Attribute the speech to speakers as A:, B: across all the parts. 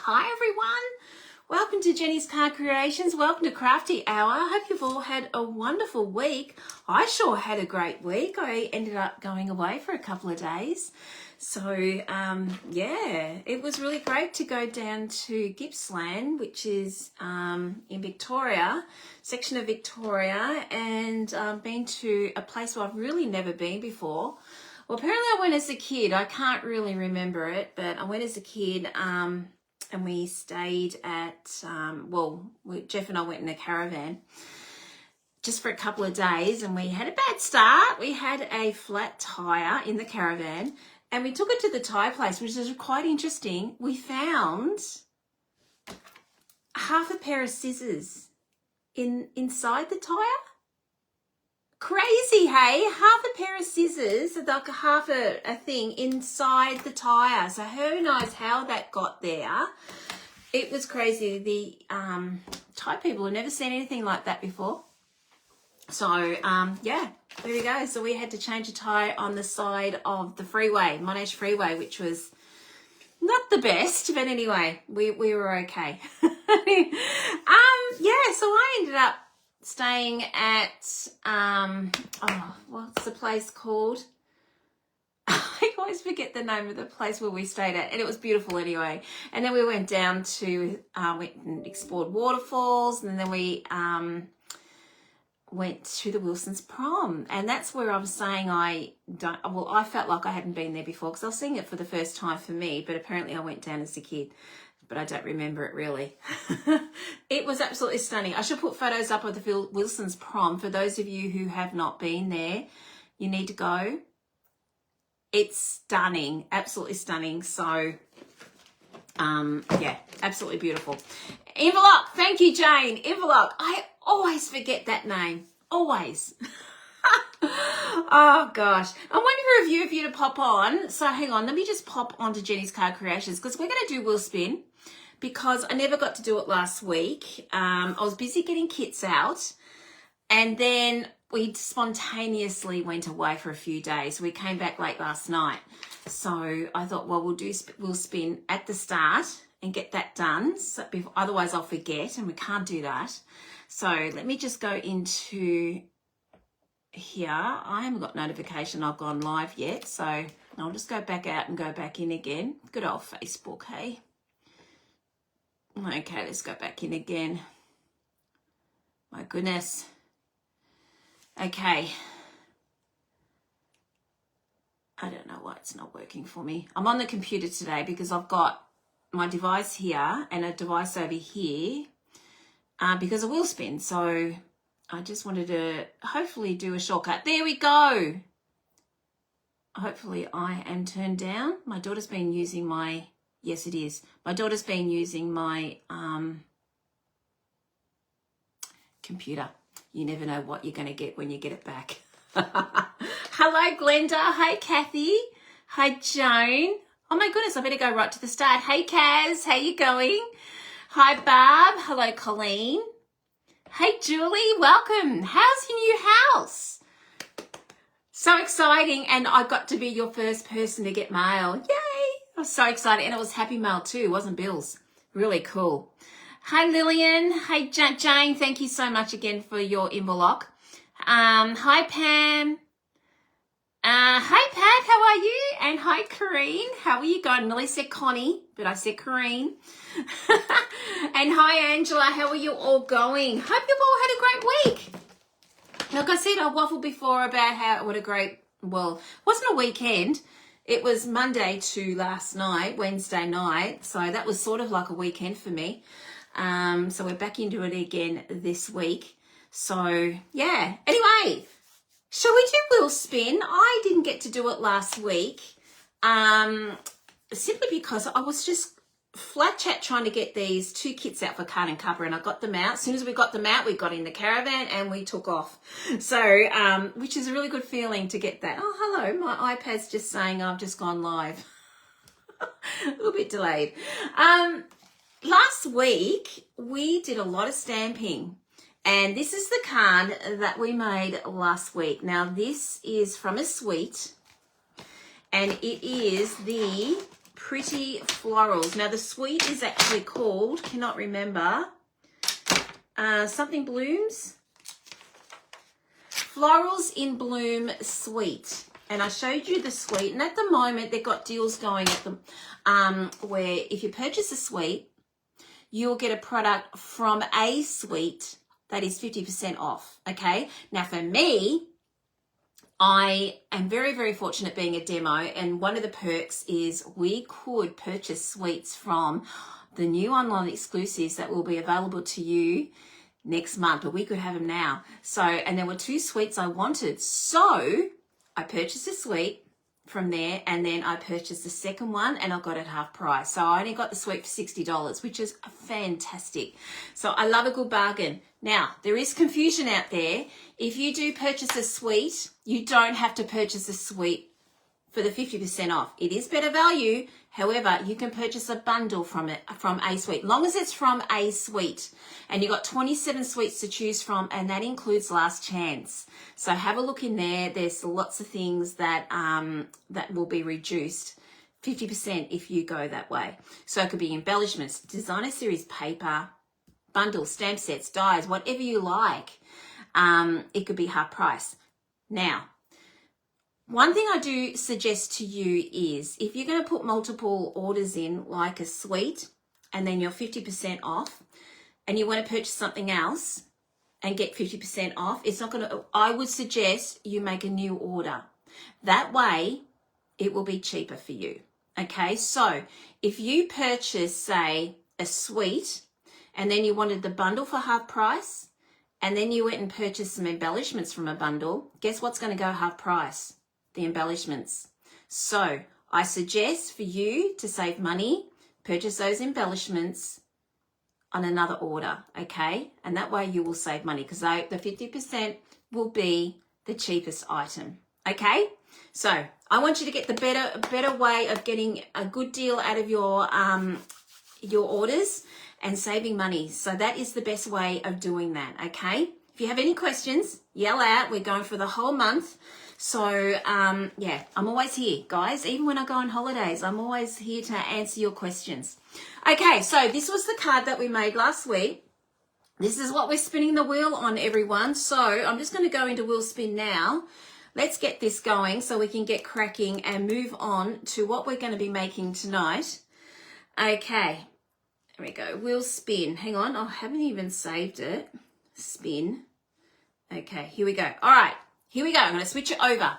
A: Hi everyone, welcome to Jenny's Car Creations. Welcome to Crafty Hour. I hope you've all had a wonderful week. I sure had a great week. I ended up going away for a couple of days. So yeah, it was really great to go down to Gippsland, which is in Victoria, section of Victoria, and been to a place where I've really never been before. Well, apparently I went as a kid. I can't really remember it, but I went as a kid and we stayed at, Jeff and I went in a caravan just for a couple of days, and we had a bad start. We had a flat tyre in the caravan and we took it to the tyre place, which was quite interesting. We found half a pair of scissors inside the tyre. Crazy, hey? Half a pair of scissors, like half a thing inside the tyre. So who knows how that got there. It was crazy. The tyre people have never seen anything like that before. So, yeah, there we go. So we had to change a tyre on the side of the freeway, Monash Freeway, which was not the best, but anyway, we were okay. Yeah, so I ended up staying at, what's the place called? I always forget the name of the place where we stayed at, and it was beautiful anyway. And then we went down to, went and explored waterfalls, and then we went to the Wilson's prom. And that's where I was saying I felt like I hadn't been there before because I was seeing it for the first time for me, but apparently I went down as a kid. But I don't remember it really. It was absolutely stunning. I should put photos up of the Wilson's prom. For those of you who have not been there, you need to go. It's stunning, absolutely stunning. So, yeah, absolutely beautiful. Envelope, thank you, Jane. Envelope, I always forget that name, always. Oh gosh, I'm waiting for a few of you to pop on. So hang on, let me just pop onto Jenny's Card Creations because we're going to do Wheel Spin because I never got to do it last week. I was busy getting kits out, and then we spontaneously went away for a few days. We came back late last night, so I thought, well, we'll do Wheel Spin at the start and get that done. So otherwise, I'll forget, and we can't do that. So let me just go into here. I haven't got notification I've gone live yet, so I'll just go back out and go back in again. Good old Facebook, hey? Okay, let's go back in again. My goodness. Okay. I don't know why it's not working for me. I'm on the computer today because I've got my device here and a device over here because of Wheel Spin. So I just wanted to hopefully do a shortcut. There we go. Hopefully I am turned down. My daughter's been using my, yes it is. My daughter's been using my computer. You never know what you're going to get when you get it back. Hello, Glenda. Hi, Kathy. Hi, Joan. Oh my goodness, I better go right to the start. Hey, Kaz. How you going? Hi, Barb. Hello, Colleen. Hey, Julie, welcome. How's your new house? So exciting, and I got to be your first person to get mail. Yay! I was so excited, and it was Happy Mail too, it wasn't Bill's. Really cool. Hi, Lillian. Hi, Jane. Thank you so much again for your envelope. Hi, Pam. Hi, Pat. How are you? And hi, Corrine. How are you going? I nearly said Connie, but I said Corrine. And hi, Angela. How are you all going? Hope you've all had a great week. Like I said, I waffled before about what a great, well, it wasn't a weekend. It was Monday to last night, Wednesday night. So that was sort of like a weekend for me. So we're back into it again this week. So yeah, anyway, shall we do Wheel Spin? I didn't get to do it last week simply because I was just flat chat trying to get these two kits out for Card and Cover, and I got them out. As soon as we got them out, we got in the caravan and we took off. So, which is a really good feeling to get that. Oh, hello, my iPad's just saying I've just gone live. A little bit delayed. Last week, we did a lot of stamping, and this is the card that we made last week. Now, this is from a suite, and it is the Pretty Florals. Now the suite is actually called, cannot remember, something blooms. Florals in Bloom Suite. And I showed you the suite. And at the moment, they've got deals going at them where if you purchase a suite, you'll get a product from a suite that is 50% off, okay? Now, for me, I am very, very fortunate being a demo, and one of the perks is we could purchase suites from the new online exclusives that will be available to you next month, but we could have them now. So, and there were 2 suites I wanted. So I purchased a suite from there, and then I purchased the second one and I got it half price. So I only got the suite for $60, which is fantastic. So I love a good bargain. Now, there is confusion out there. If you do purchase a suite, you don't have to purchase a suite for the 50% off. It is better value. However, you can purchase a bundle from a suite, long as it's from a suite. And you've got 27 suites to choose from, and that includes Last Chance. So have a look in there. There's lots of things that that will be reduced 50% if you go that way. So it could be embellishments, designer series paper, bundles, stamp sets, dies, whatever you like. It could be half price. Now, one thing I do suggest to you is if you're going to put multiple orders in, like a suite, and then you're 50% off, and you want to purchase something else and get 50% off, it's not going to, I would suggest you make a new order. That way, it will be cheaper for you. Okay, so if you purchase, say, a suite, and then you wanted the bundle for half price, and then you went and purchased some embellishments from a bundle, guess what's going to go half price? The embellishments. So I suggest for you to save money, purchase those embellishments on another order, okay? And that way you will save money because the 50% will be the cheapest item, okay? So I want you to get the better way of getting a good deal out of your orders and saving money. So that is the best way of doing that, okay? If you have any questions, yell out. We're going for the whole month. So, yeah, I'm always here, guys. Even when I go on holidays, I'm always here to answer your questions. Okay, so this was the card that we made last week. This is what we're spinning the wheel on, everyone. So I'm just going to go into wheel spin now. Let's get this going so we can get cracking and move on to what we're going to be making tonight. Okay, there we go. Wheel spin. Hang on, I haven't even saved it. Spin. Okay, here we go. All right. Here we go. I'm going to switch it over.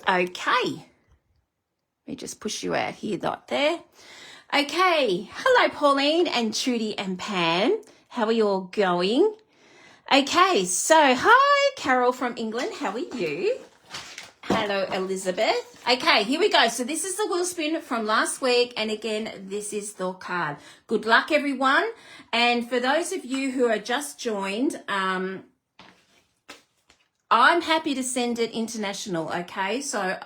A: Okay. Let me just push you out here, dot there. Okay. Hello, Pauline and Trudy and Pam. How are you all going? Okay. So, hi, Carol from England. How are you? Hello, Elizabeth. Okay, here we go. So this is the wheel spin from last week. And again, this is the card. Good luck, everyone. And for those of you who are just joined, I'm happy to send it international, okay? So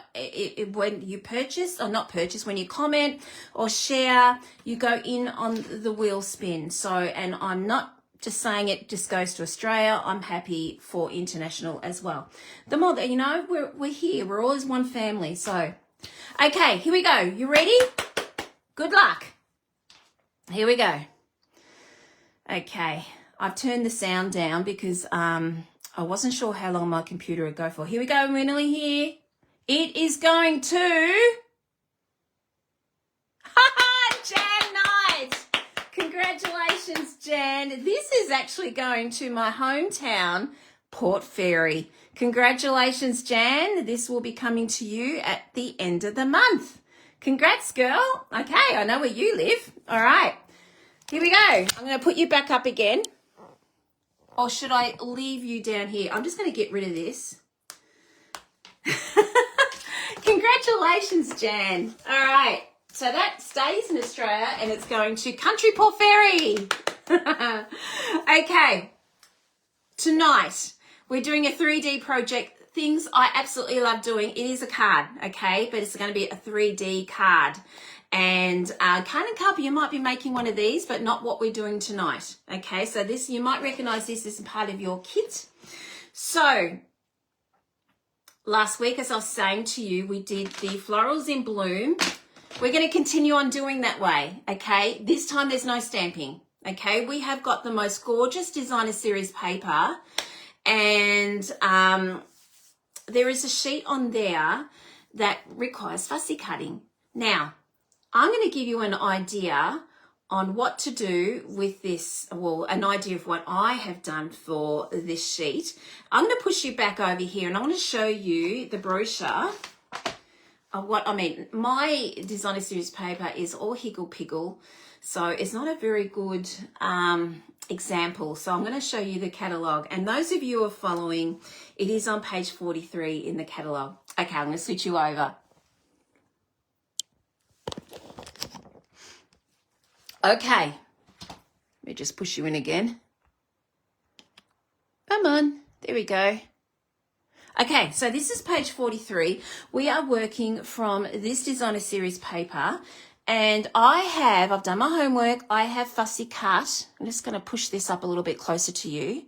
A: when you purchase, or not purchase, when you comment or share, you go in on the wheel spin. So, and I'm not just saying it just goes to Australia. I'm happy for international as well. The more that, you know, we're here. We're always one family. So, okay, here we go. You ready? Good luck. Here we go. Okay, I've turned the sound down because I wasn't sure how long my computer would go for. Here we go. We're nearly here. It is going to... Jan Knight. Congratulations, Jan. This is actually going to my hometown, Port Fairy. Congratulations, Jan. This will be coming to you at the end of the month. Congrats, girl. Okay, I know where you live. All right, here we go. I'm going to put you back up again. Or should I leave you down here? I'm just going to get rid of this. Congratulations, Jan. All right. So that stays in Australia and it's going to Country Port Fairy. Okay. Tonight, we're doing a 3D project. Things I absolutely love doing. It is a card, okay? But it's going to be a 3D card. And Card and Carpet, you might be making one of these, but not what we're doing tonight. Okay, so this, you might recognize this as part of your kit. So last week, as I was saying to you, we did the Florals in Bloom. We're going to continue on doing that way, okay? This time there's no stamping, okay? We have got the most gorgeous designer series paper, and there is a sheet on there that requires fussy cutting. Now, I'm going to give you an idea on what to do with this, well, an idea of what I have done for this sheet. I'm going to push you back over here and I want to show you the brochure of what I mean. My designer series paper is all higgle-piggle, so it's not a very good example. So I'm going to show you the catalogue, and those of you who are following, it is on page 43 in the catalogue. Okay, I'm going to switch you over. Okay, let me just push you in again. Come on, there we go. Okay, so this is page 43. We are working from this designer series paper, and I've done my homework. I have fussy cut. I'm just going to push this up a little bit closer to you.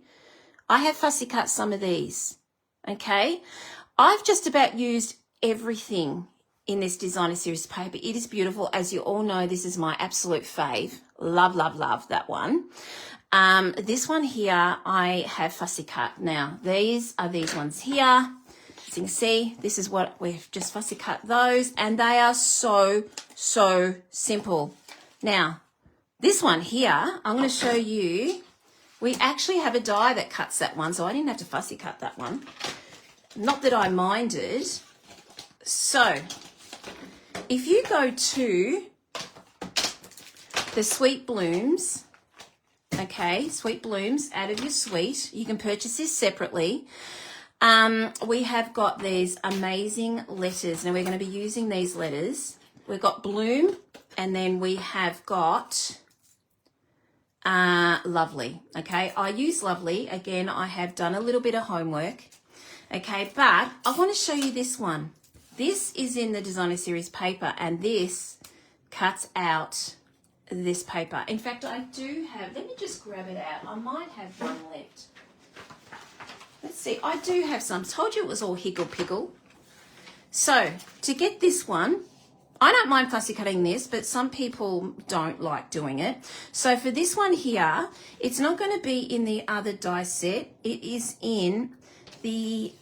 A: I have fussy cut some of these, okay? I've just about used everything in this designer series paper. It is beautiful. As you all know, this is my absolute fave. Love, love, love that one. This one here, I have fussy cut. Now, these are these ones here. As you can see, this is what we've just fussy cut those, and they are so, so simple. Now, this one here, I'm going to show you. We actually have a die that cuts that one, so I didn't have to fussy cut that one. Not that I minded. So, if you go to the Sweet Blooms, okay, Sweet Blooms, out of your suite, you can purchase this separately. We have got these amazing letters. Now, we're going to be using these letters. We've got Bloom, and then we have got Lovely, okay? I use Lovely. Again, I have done a little bit of homework, okay? But I want to show you this one. This is in the designer series paper, and this cuts out this paper. In fact, I do have, let me just grab it out. I might have one left. Let's see, I do have some. Told you it was all higgle-piggle. So, to get this one, I don't mind fussy cutting this, but some people don't like doing it. So for this one here, it's not going to be in the other die set. It is in the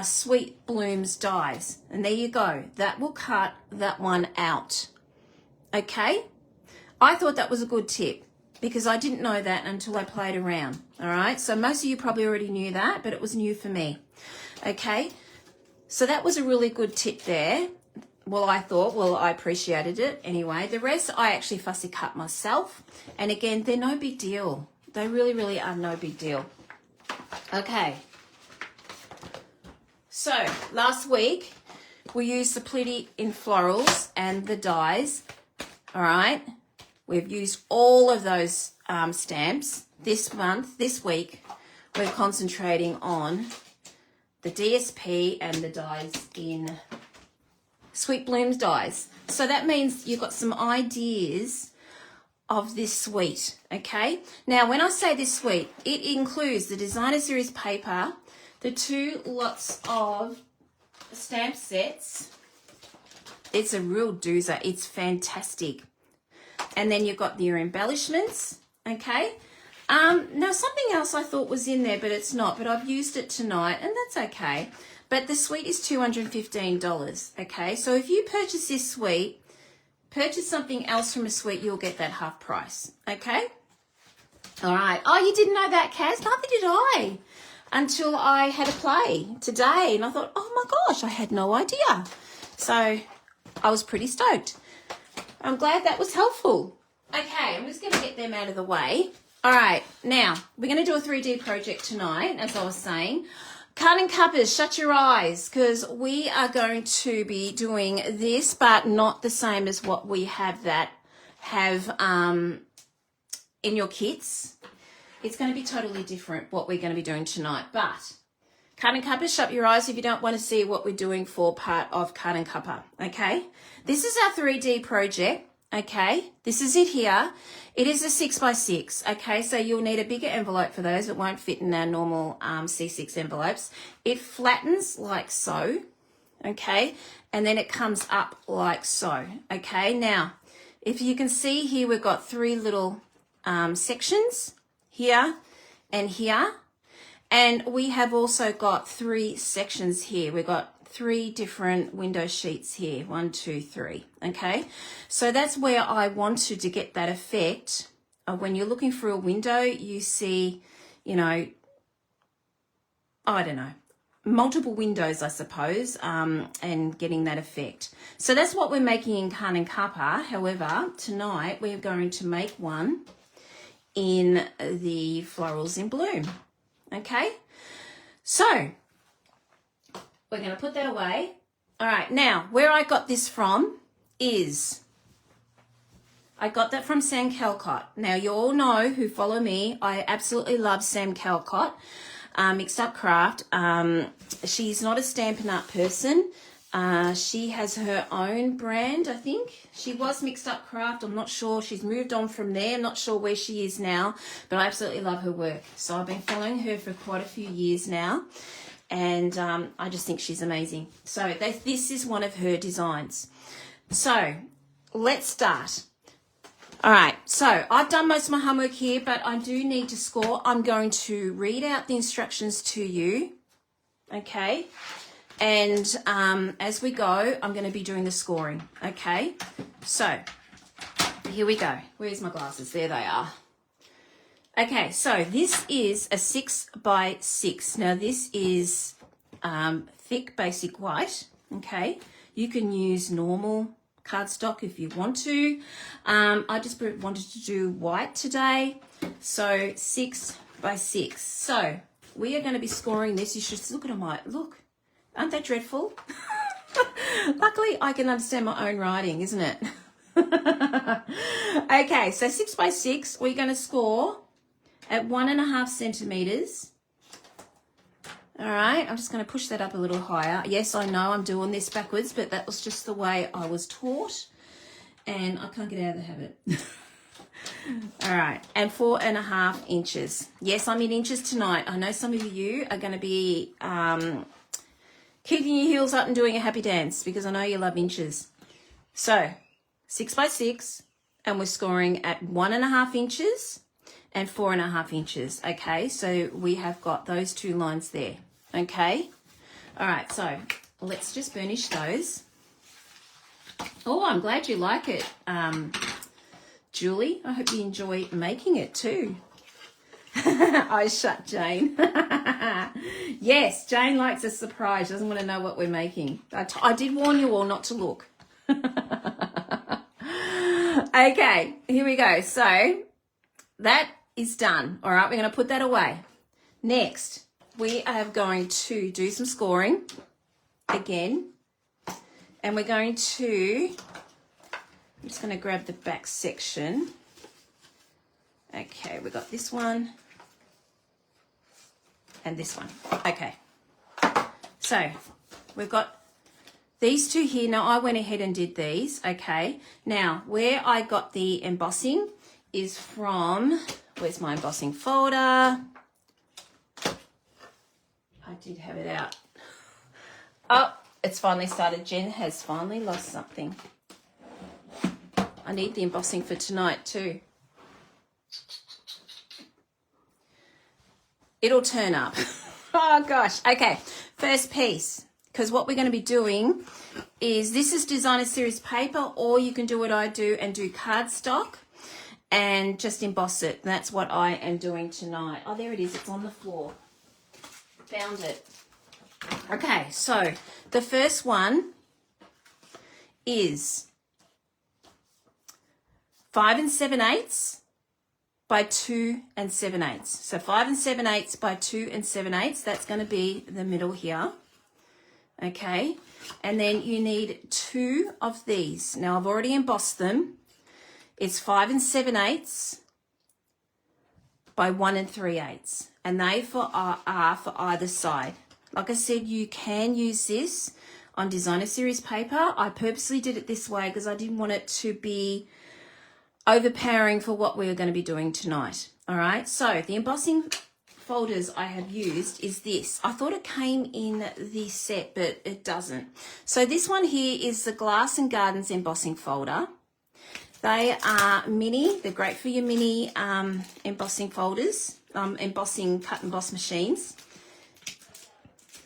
A: Sweet Blooms dies, and there you go. That will cut that one out. Okay, I thought that was a good tip because I didn't know that until I played around. All right, so most of you probably already knew that, but it was new for me. Okay, so that was a really good tip there. Well, I thought, well, I appreciated it anyway. The rest I actually fussy cut myself, and again, they're no big deal. They really, really are no big deal. Okay. So, last week, we used the Pretty in Florals and the dies, all right? We've used all of those stamps. This week, we're concentrating on the DSP and the dies in Sweet Blooms dies. So that means you've got some ideas of this suite, okay? Now, when I say this suite, it includes the designer series paper, the 2 lots of stamp sets. It's a real doozer. It's fantastic. And then you've got your embellishments, okay? Now, something else I thought was in there, but it's not. But I've used it tonight, and that's okay. But the suite is $215, okay? So if you purchase this suite, purchase something else from a suite, you'll get that half price, okay? All right. Oh, you didn't know that, Kaz? Neither did I. Until I had a play today, and I thought, oh my gosh, I had no idea. So I was pretty stoked. I'm glad that was helpful. Okay, I'm just going to get them out of the way. All right, now we're going to do a 3D project tonight, as I was saying. Cutting cuppers, shut your eyes, because we are going to be doing this, but not the same as what we have in your kits. It's going to be totally different what we're going to be doing tonight. But Cut and Cuppa, shut your eyes if you don't want to see what we're doing for part of Cut and Cuppa, okay? This is our 3D project. Okay, this is it here. It is a 6x6. Okay, so you'll need a bigger envelope for those. It won't fit in our normal C6 envelopes. It flattens like so. Okay, and then it comes up like so. Okay, now if you can see here, we've got 3 little sections here and here, and we have also got 3 sections here. We've got 3 different window sheets here. 1, 2, 3. Okay, so that's where I wanted to get that effect of when you're looking through a window, you see, you know, I don't know, multiple windows, I suppose, and getting that effect. So that's what we're making in Carn and Kappa. However, tonight we're going to make one in the Florals in Bloom. Okay, so we're going to put that away. All right, now where I got this from is I got that from Sam Calcott. Now you all know who follow me, I absolutely love Sam Calcott. Mixed Up Craft. She's not a Stampin' Up person. She has her own brand, I think. She was Mixed Up Craft. I'm not sure. She's moved on from there. I'm not sure where she is now, but I absolutely love her work. So I've been following her for quite a few years now, and I just think she's amazing. So this is one of her designs. So let's start. All right, so I've done most of my homework here, but I do need to score. I'm going to read out the instructions to you, okay? And as we go, I'm going to be doing the scoring, okay? So here we go. Where's my glasses? There they are. Okay, so this is a 6x6. Now this is thick basic white, okay? You can use normal cardstock if you want to. I just wanted to do white today, so 6x6. So we are going to be scoring this. You should look at my look. Aren't they dreadful? Luckily, I can understand my own writing, isn't it? Okay, so 6x6. We're going to score at 1.5 centimeters. All right, I'm just going to push that up a little higher. Yes, I know I'm doing this backwards, but that was just the way I was taught, and I can't get out of the habit. All right, and 4.5 inches. Yes, I'm in inches tonight. I know some of you are going to be keeping your heels up and doing a happy dance because I know you love inches. So 6x6, and we're scoring at 1.5 inches and 4.5 inches. Okay, so we have got those 2 lines there. Okay, all right, so let's just burnish those. Oh, I'm glad you like it, Julie. I hope you enjoy making it too. I shut Jane. Yes, Jane likes a surprise. She doesn't want to know what we're making. I did warn you all not to look. Okay, here we go. So that is done. All right, we're going to put that away. Next, we are going to do some scoring again. And we're going to, I'm just going to grab the back section. Okay, we got this one and this one. Okay, so we've got these 2 here. Now I went ahead and did these. Okay, now where I got the embossing is from, where's my embossing folder? I did have it out. Oh, it's finally started. Jen has finally lost something. I need the embossing for tonight too. It'll turn up. Oh gosh. Okay, first piece, because what we're going to be doing is, this is designer series paper, or you can do what I do and do cardstock and just emboss it. That's what I am doing tonight. Oh, there it is. It's on the floor. Found it. Okay, so the first one is 5 7/8 by 2 7/8. So 5 7/8 by 2 7/8. That's going to be the middle here. Okay, and then you need 2 of these. Now I've already embossed them. It's 5 7/8 by 1 3/8, and they are for either side. Like I said, you can use this on designer series paper. I purposely did it this way because I didn't want it to be overpowering for what we're going to be doing tonight. All right, so the embossing folders I have used is this. I thought it came in the set, but it doesn't. So this one here is the Glass and Gardens embossing folder. They are mini. They're great for your mini embossing folders, embossing cut and emboss machines.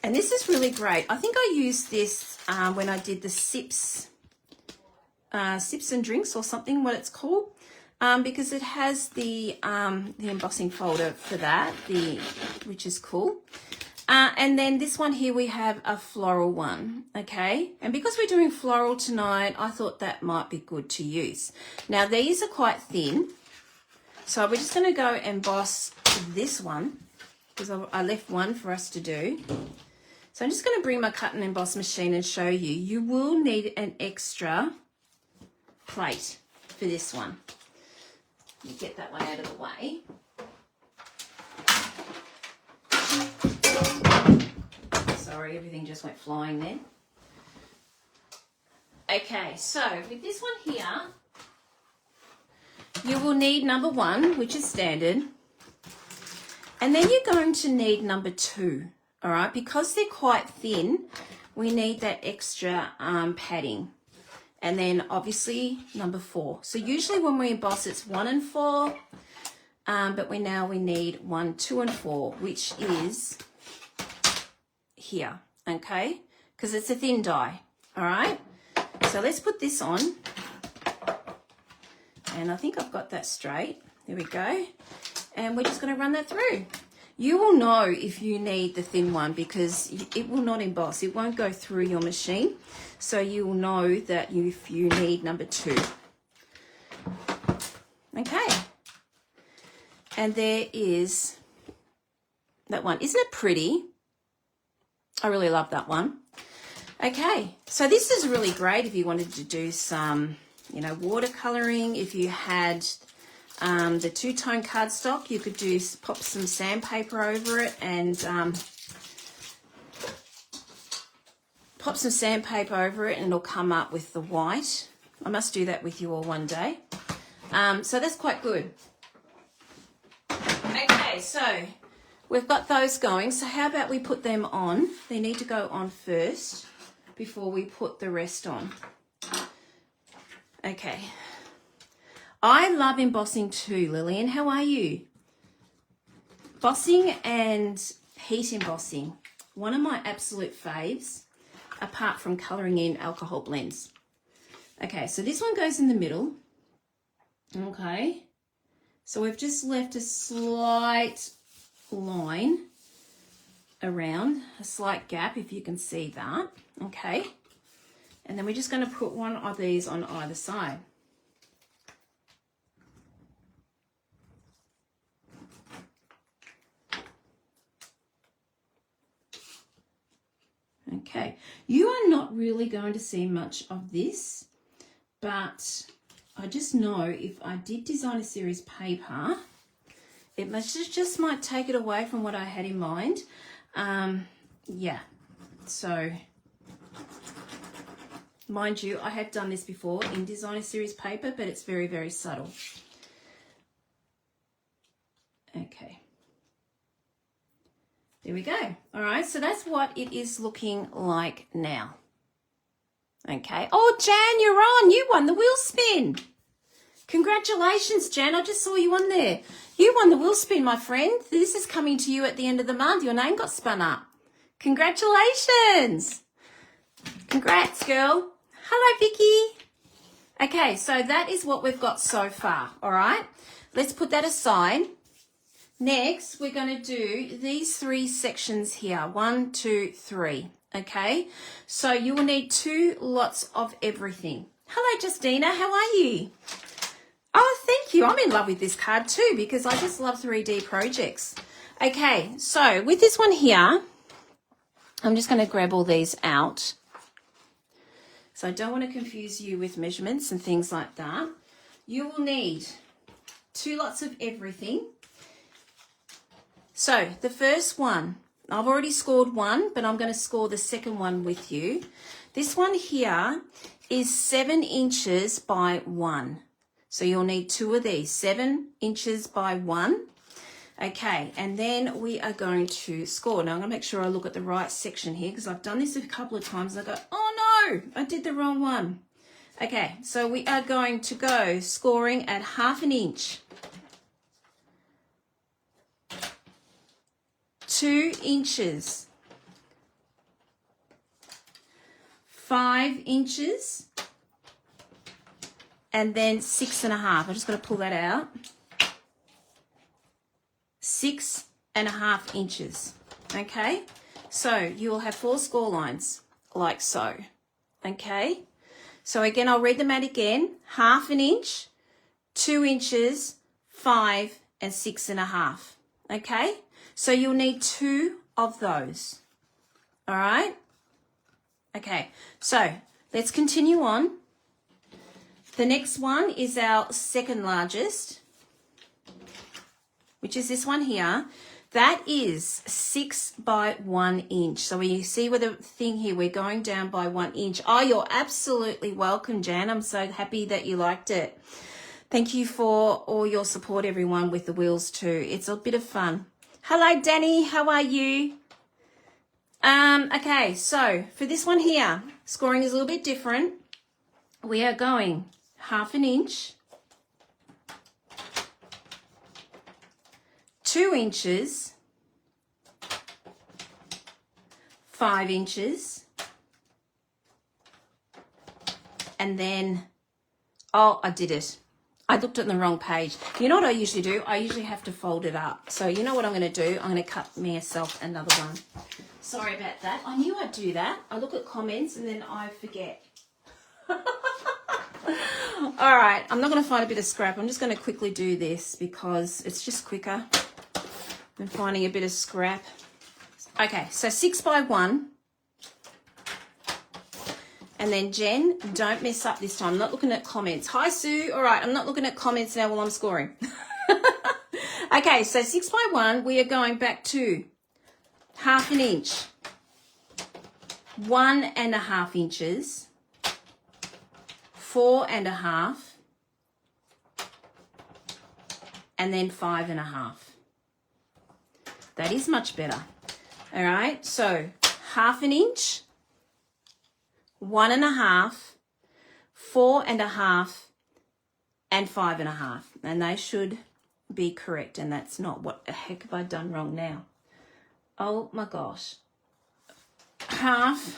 A: And this is really great. I think I used this when I did the sips and drinks or something, what it's called, because it has the embossing folder for that, which is cool. And then this one here, we have a floral one, okay? And because we're doing floral tonight, I thought that might be good to use. Now, these are quite thin, so we're just going to go emboss this one, because I left one for us to do. So I'm just going to bring my cut and emboss machine and show you. You will need an extra plate for this one. Let me get that one out of the way. Sorry, everything just went flying then. Okay, so with this one here, you will need number 1, which is standard. And then you're going to need number 2, all right? Because they're quite thin, we need that extra padding. And then obviously number 4. So usually when we emboss, it's 1 and 4, but we need 1, 2, and 4, which is here, okay? Because it's a thin die, all right? So let's put this on. And I think I've got that straight. There we go. And we're just going to run that through. You will know if you need the thin one because it will not emboss. It won't go through your machine. So you will know that if you need number 2. Okay. And there is that one. Isn't it pretty? I really love that one. Okay. So this is really great if you wanted to do some, watercoloring. If you had the 2-tone cardstock, you could pop some sandpaper over it and it'll come up with the white. I must do that with you all one day. So that's quite good. Okay, so we've got those going. So how about we put them on? They need to go on first before we put the rest on. Okay. I love embossing too, Lillian. How are you? Bossing and heat embossing. One of my absolute faves, apart from colouring in alcohol blends. Okay, so this one goes in the middle. Okay. So we've just left a slight line around, a slight gap, if you can see that. Okay. And then we're just going to put one of these on either side. Okay, you are not really going to see much of this, but I just know if I did designer series paper, it just might take it away from what I had in mind. Yeah, so mind you, I have done this before in designer series paper, but it's very, very subtle. Okay. There we go. All right, so that's what it is looking like now. Okay. Oh, Jan, you're on. You won the wheel spin. Congratulations, Jan. I just saw you on there. You won the wheel spin, my friend. This is coming to you at the end of the month. Your name got spun up. Congratulations. Congrats, girl. Hello, Vicky. Okay, so that is what we've got so far. All right. Let's put that aside. Next, we're going to do these 3 sections here. 1, 2, 3. Okay, so you will need 2 lots of everything. Hello, Justina. How are you? Oh, thank you. I'm in love with this card too because I just love 3D projects. Okay, so with this one here, I'm just going to grab all these out. So I don't want to confuse you with measurements and things like that. You will need 2 lots of everything. So the first one, I've already scored one, but I'm going to score the second one with you. This one here is 7 inches by 1. So you'll need 2 of these, 7 inches by 1. Okay, and then we are going to score. Now I'm going to make sure I look at the right section here because I've done this a couple of times and I go, oh no, I did the wrong one. Okay, so we are going to go scoring at 1/2 inch, 2 inches, 5 inches, and then 6.5. I'm just going to pull that out. 6.5 inches. Okay, so you will have 4 score lines like so. Okay, so again, I'll read them out again. 1/2 inch, 2 inches, 5 and 6.5. Okay, so you'll need 2 of those. All right. Okay, so let's continue on. The next one is our second largest, which is this one here. That is 6 by 1 inch. So when you see with the thing here, we're going down by 1 inch. Oh, you're absolutely welcome, Jan. I'm so happy that you liked it. Thank you for all your support, everyone, with the wheels too. It's a bit of fun. Hello, Danny. How are you? Okay, so for this one here, scoring is a little bit different. We are going 1/2 inch, 2 inches, 5 inches, and then, oh, I did it. I looked at the wrong page. You know what I usually do? I usually have to fold it up. So you know what I'm going to do? I'm going to cut myself another one. Sorry about that. I knew I'd do that. I look at comments and then I forget. All right, I'm not going to find a bit of scrap. I'm just going to quickly do this because it's just quicker than finding a bit of scrap. Okay, so 6 by 1. And then Jen, don't mess up this time. I'm not looking at comments. Hi, Sue. All right, I'm not looking at comments now while I'm scoring. Okay, so 6 by 1, we are going back to 1/2 inch, 1.5 inches, 4.5, and then 5.5. That is much better. All right, so 1/2 inch, 1.5, 4.5, and 5.5. And they should be correct. And that's not. What the heck have I done wrong now? Oh my gosh. 1/2.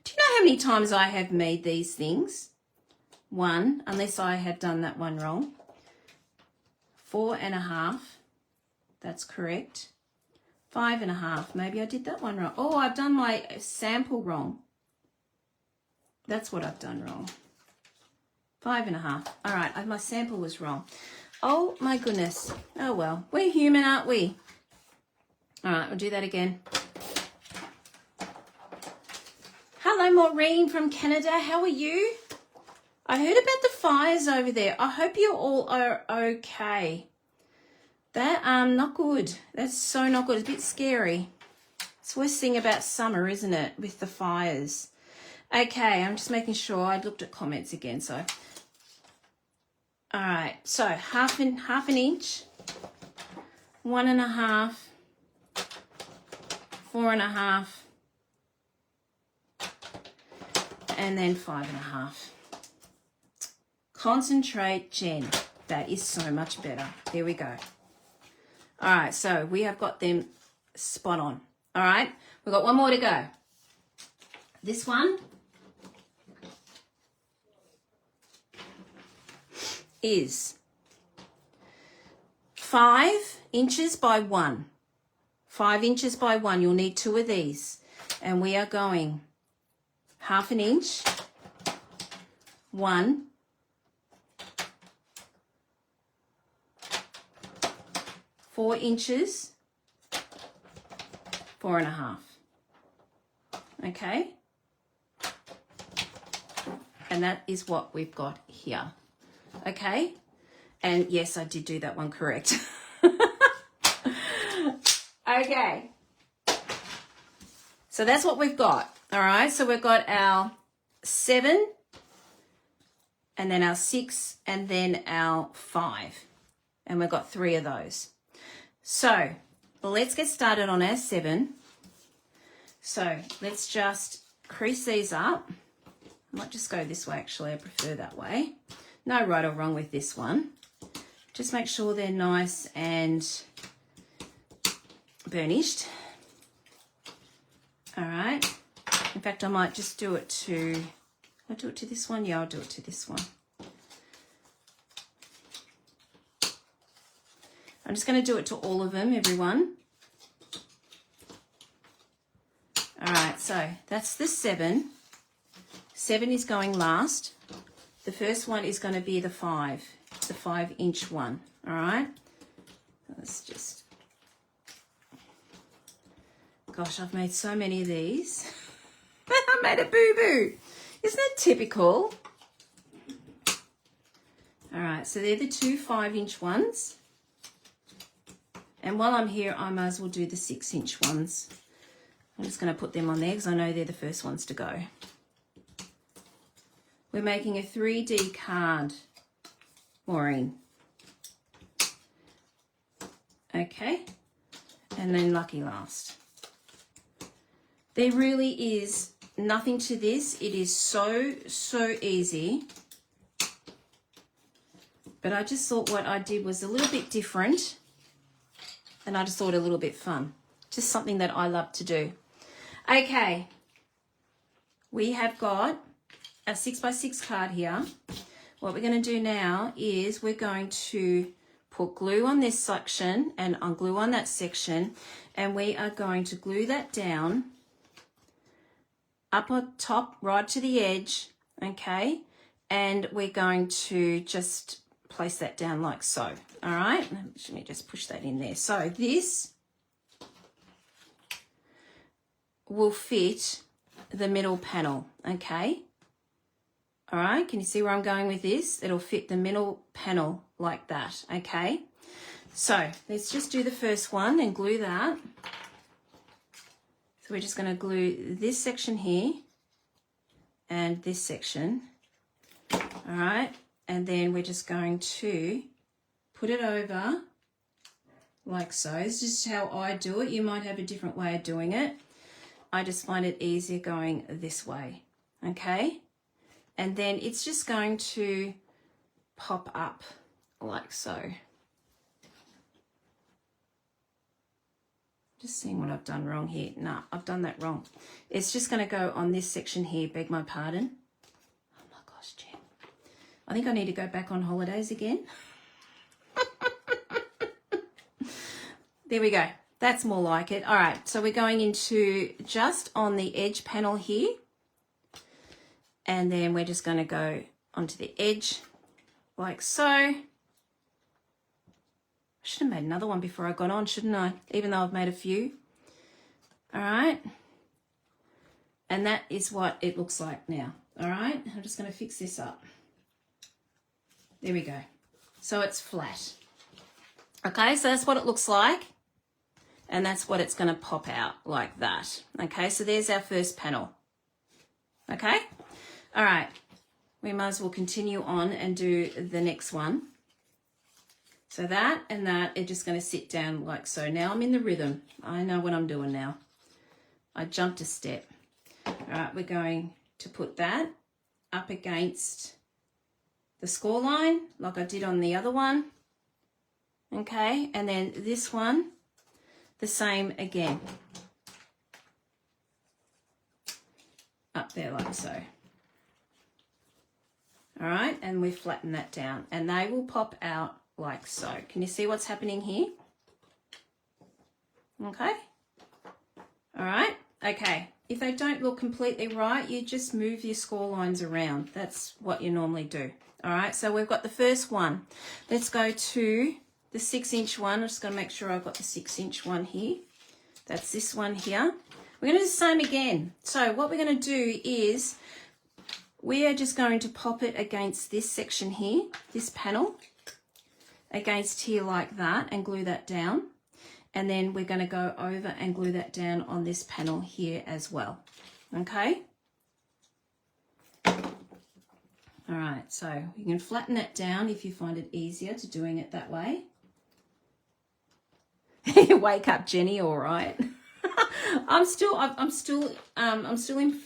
A: Do you know how many times I have made these things? 1, unless I have done that one wrong. 4.5. That's correct. 5.5. Maybe I did that one wrong. Oh, I've done my sample wrong. That's what I've done wrong. 5.5. All right, my sample was wrong. Oh my goodness. Oh well, we're human, aren't we? All right, we'll do that again. Hello, Maureen from Canada. How are you? I heard about the fires over there. I hope you all are okay. That not good. That's so not good. It's a bit scary. It's the worst thing about summer, isn't it? With the fires. Okay, I'm just making sure I looked at comments again. So, all right. So 1/2 inch, 1.5, 4.5, and then 5.5. Concentrate, Jen. That is so much better. There we go. All right, so we have got them spot on. All right, we've got one more to go. This one is 5 inches by 1. 5 inches by 1. You'll need 2 of these. And we are going 1/2 inch, 1, 4 inches, 4.5. Okay? And that is what we've got here. Okay? And yes, I did do that one correct. Okay. So that's what we've got. All right, so we've got our 7, and then our 6, and then our 5. And we've got 3 of those. So let's get started on our 7. So let's just crease these up. I might just go this way, actually. I prefer that way. No right or wrong with this one. Just make sure they're nice and burnished. All right. In fact, I might just do it to... I'll do it to this one. Yeah, I'll do it to this one. I'm just going to do it to all of them, everyone. All right, so that's the 7. 7 is going last. The first one is going to be the 5-inch one. All right. Let's just... Gosh, I've made so many of these. I made a boo-boo. Isn't it typical? All right, so they're the 2 5-inch ones. And while I'm here, I might as well do the 6-inch ones. I'm just going to put them on there because I know they're the first ones to go. We're making a 3D card, Maureen. Okay. And then lucky last. There really is nothing to this. It is so easy. But I just thought what I did was a little bit different. And I just thought a little bit fun. Just something that I love to do. Okay. We have got a 6x6 card here. What we're going to do now is we're going to put glue on this section and glue on that section. And we are going to glue that down up on top, right to the edge. Okay. And we're going to just place that down like so. All right, let me just push that in there. So this will fit the middle panel, okay? All right, can you see where I'm going with this? It'll fit the middle panel like that, okay? So let's just do the first one and glue that. So we're just going to glue this section here and this section, all right? And then we're just going to put it over like so. This is how I do it. You might have a different way of doing it. I just find it easier going this way, okay? And then it's just going to pop up like so. Just seeing what I've done wrong here. No, I've done that wrong. It's just going to go on this section here, beg my pardon. Oh my gosh, Jen. I think I need to go back on holidays again. There we go. That's more like it. All right, so we're going into just on the edge panel here. And then we're just going to go onto the edge like so. I should have made another one before I got on, shouldn't I? Even though I've made a few. All right. And that is what it looks like now. All right. I'm just going to fix this up. There we go. So it's flat. Okay, so that's what it looks like. And that's what it's going to pop out like that. Okay, so there's our first panel. Okay. All right. We might as well continue on and do the next one. So that and that are just going to sit down like so. Now I'm in the rhythm. I know what I'm doing now. I jumped a step. All right, we're going to put that up against the score line like I did on the other one. Okay, and then this one, the same again. Up there like so. All right, and we flatten that down and they will pop out like so. Can you see what's happening here? Okay. All right. Okay. If they don't look completely right, you just move your score lines around. That's what you normally do. All right. So we've got the first one. Let's go to the 6-inch one. I'm just going to make sure I've got the 6-inch one here. That's this one here. We're going to do the same again. So what we're going to do is we are just going to pop it against this section here, this panel, against here like that and glue that down. And then we're going to go over and glue that down on this panel here as well. Okay. All right, so you can flatten that down if you find it easier to doing it that way. Wake up, Jenny. All right. I'm still in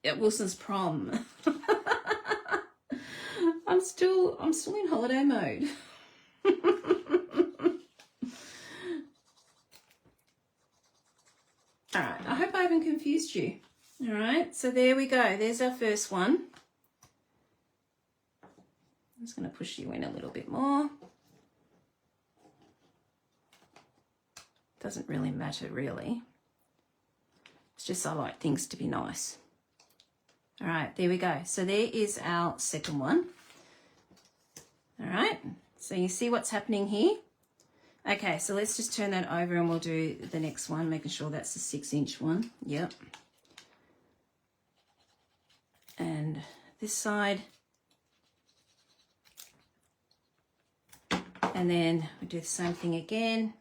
A: at Wilson's prom. I'm still in holiday mode. All right, I hope I haven't confused you. All right, so there we go. There's our first one. I'm just going to push you in a little bit more. Doesn't really matter, really. It's just I like things to be nice. All right, there we go. So there is our second one. All right, so you see what's happening here? Okay, so let's just turn that over and we'll do the next one, making sure that's the 6-inch one. Yep. And this side. And then we do the same thing again.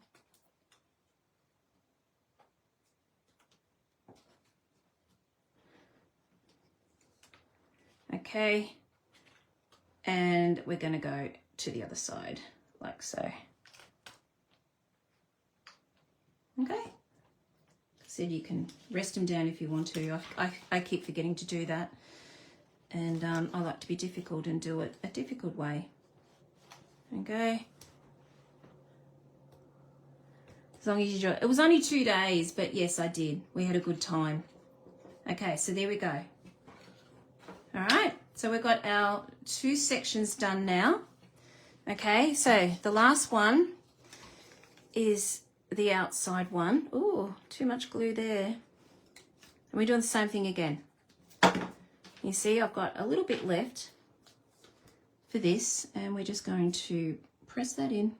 A: Okay. And we're going to go to the other side, like so. Okay. I said you can rest them down if you want to. I keep forgetting to do that. And I like to be difficult and do it a difficult way. Okay. As long as you do it. It was only 2 days, but yes, I did. We had a good time. Okay, so there we go. All right, so we've got our 2 sections done now. Okay, so the last one is the outside one. Ooh, too much glue there. And we're doing the same thing again. You see, I've got a little bit left for this, and we're just going to press that in.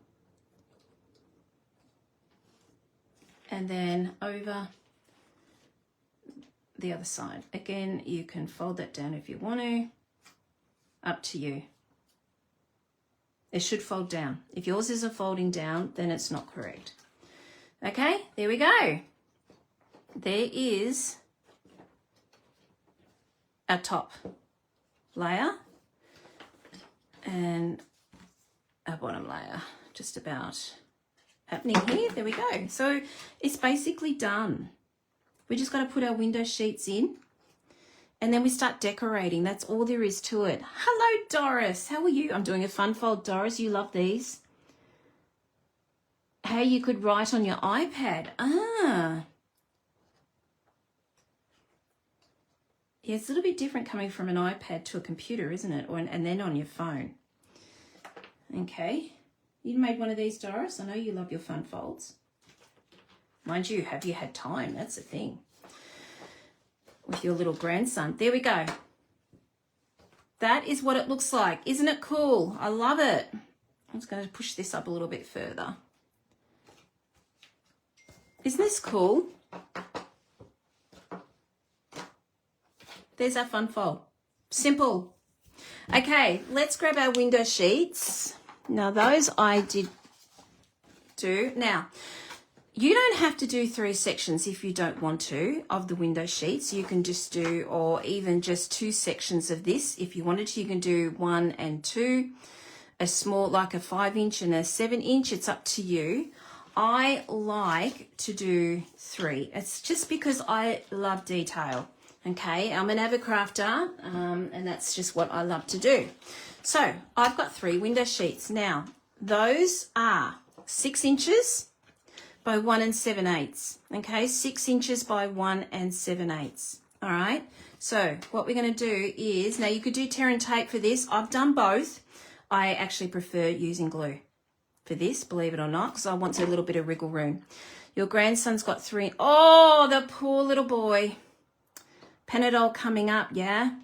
A: And then over the other side. Again, you can fold that down if you want to. Up to you. It should fold down. If yours isn't folding down, then it's not correct. Okay, there we go. There is our top layer and our bottom layer, just about happening here. There we go. So it's basically done. We just got to put our window sheets in and then we start decorating. That's all there is to it. Hello, Doris. How are you? I'm doing a fun fold, Doris. You love these. How you could write on your iPad. Ah. Yeah, it's a little bit different coming from an iPad to a computer, isn't it? And then on your phone. Okay. You made one of these, Doris? I know you love your fun folds. Mind you, have you had time? That's the thing. With your little grandson. There we go. That is what it looks like. Isn't it cool? I love it. I'm just going to push this up a little bit further. Isn't this cool? There's our fun fold. Simple. Okay, let's grab our window sheets. Now, those I did do. Now, you don't have to do 3 sections if you don't want to of the window sheets. You can just do, or even just 2 sections of this. If you wanted to, you can do 1 and 2, a small, like a 5-inch and a 7-inch. It's up to you. I like to do 3. It's just because I love detail. Okay, I'm an avid crafter, and that's just what I love to do. So I've got 3 window sheets. Now, those are 6 inches by 1 7/8. Okay, 6 inches by 1 7/8. All right, so what we're going to do is, now you could do tear and tape for this. I've done both. I actually prefer using glue for this, believe it or not, because I want a little bit of wriggle room. Your grandson's got 3. Oh, the poor little boy. Panadol coming up, yeah?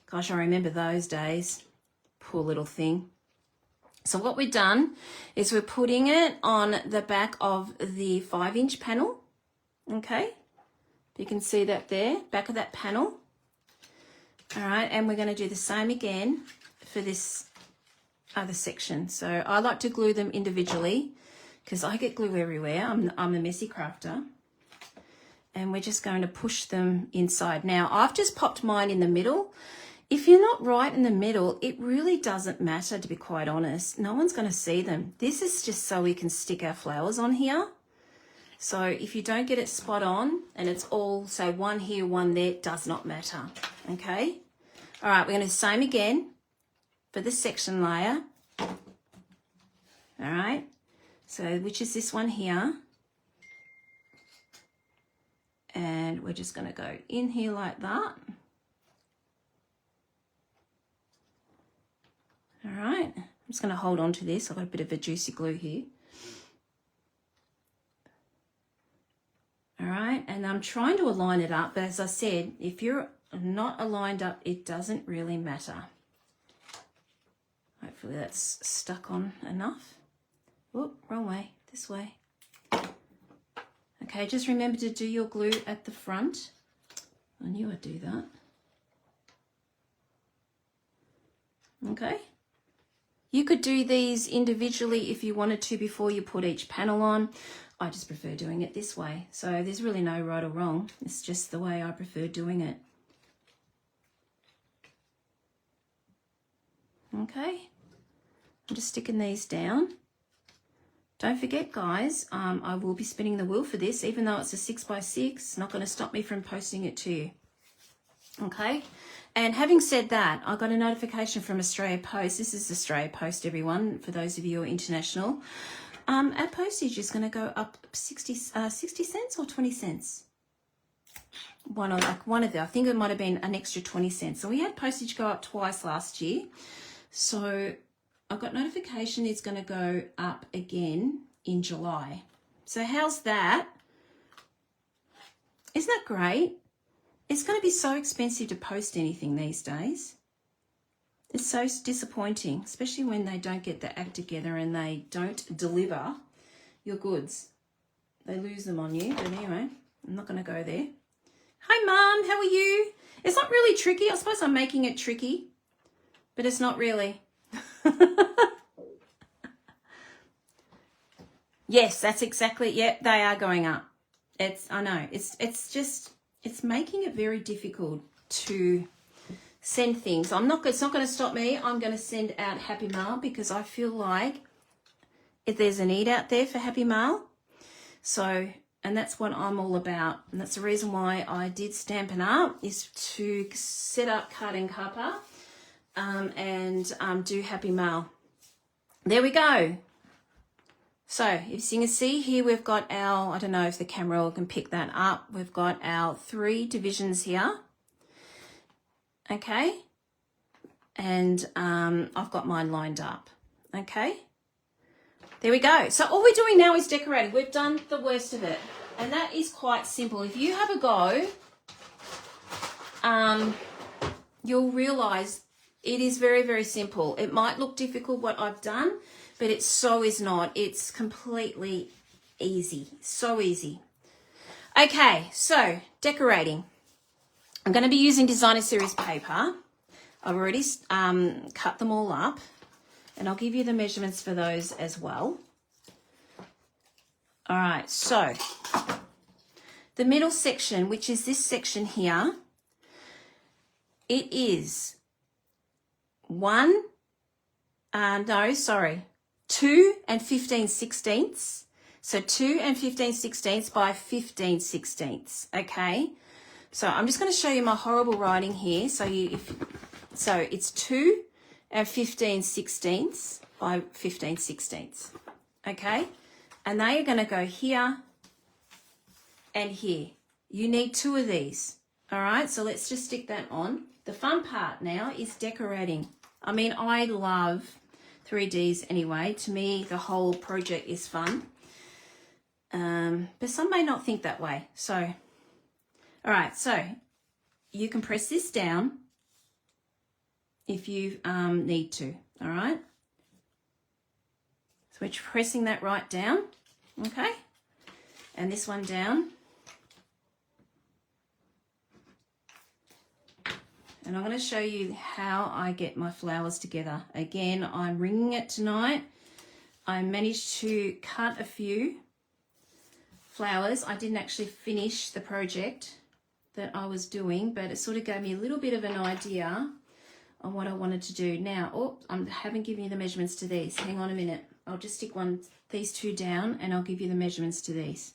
A: Gosh, I remember those days. Poor little thing. So what we've done is we're putting it on the back of the 5-inch panel. Okay? You can see that there, back of that panel. All right, and we're going to do the same again for this other section. So I like to glue them individually because I get glue everywhere. I'm a messy crafter. and we're just going to push them inside. Now, I've just popped mine in the middle. If you're not right in the middle, it really doesn't matter, to be quite honest. No one's going to see them. This is just so we can stick our flowers on here. So if you don't get it spot on and it's all, say, one here, one there, it does not matter, okay? All right, we're going to do the same again for the section layer. All right, so which is this one here. And we're just going to go in here like that. All right, I'm just going to hold on to this. I've got a bit of a juicy glue here. All right, and I'm trying to align it up, but as I said, if you're not aligned up, it doesn't really matter. Hopefully that's stuck on enough. Whoop, wrong way, this way. Okay, just remember to do your glue at the front. I knew I'd do that. Okay. You could do these individually if you wanted to before you put each panel on. I just prefer doing it this way. So there's really no right or wrong. It's just the way I prefer doing it. Okay. I'm just sticking these down. Don't forget, guys, I will be spinning the wheel for this, even though it's a 6x6. It's not going to stop me from posting it to you. Okay. And having said that, I got a notification from Australia Post. This is Australia Post, everyone, for those of you who are international. Our postage is going to go up 60 cents or 20 cents. One of them. I think it might have been an extra 20 cents. So we had postage go up twice last year. So I've got notification it's going to go up again in July. So how's that? Isn't that great? It's going to be so expensive to post anything these days. It's so disappointing, especially when they don't get the act together and they don't deliver your goods. They lose them on you. But anyway, I'm not going to go there. Hi, Mum. How are you? It's not really tricky. I suppose I'm making it tricky, but it's not really. Yes, that's exactly. Yeah, they are going up. I know. It's just, it's making it very difficult to send things. It's not going to stop me. I'm going to send out Happy Mail because I feel like if there's a need out there for Happy Mail. So, and that's what I'm all about. And that's the reason why I did Stampin' Up, is to set up Card and Cuppa and do Happy Mail. There we go. So if you can see here, we've got our, I don't know if the camera can pick that up. We've got our 3 divisions here. Okay. And I've got mine lined up. Okay. There we go. So all we're doing now is decorating. We've done the worst of it. And that is quite simple. If you have a go, you'll realise it is very, very simple. It might look difficult what I've done, but it so is not. It's completely easy. So easy. Okay, so decorating. I'm going to be using Designer Series paper. I've already cut them all up, and I'll give you the measurements for those as well. All right, so the middle section, which is this section here, it is 2 and 15/16. So 2 and 15/16 by 15/16. Okay. So I'm just going to show you my horrible writing here. So it's 2 and 15/16 by 15/16. Okay. And they are going to go here and here. You need 2 of these. All right. So let's just stick that on. The fun part now is decorating. I mean, I love 3Ds anyway. To me, the whole project is fun. But some may not think that way. So, all right. So you can press this down if you need to. All right. So we're pressing that right down. Okay. And this one down. And I'm going to show you how I get my flowers together. Again, I'm ringing it tonight. I managed to cut a few flowers. I didn't actually finish the project that I was doing, but it sort of gave me a little bit of an idea on what I wanted to do. Now, oh, I haven't given you the measurements to these. Hang on a minute. I'll just stick these two down and I'll give you the measurements to these.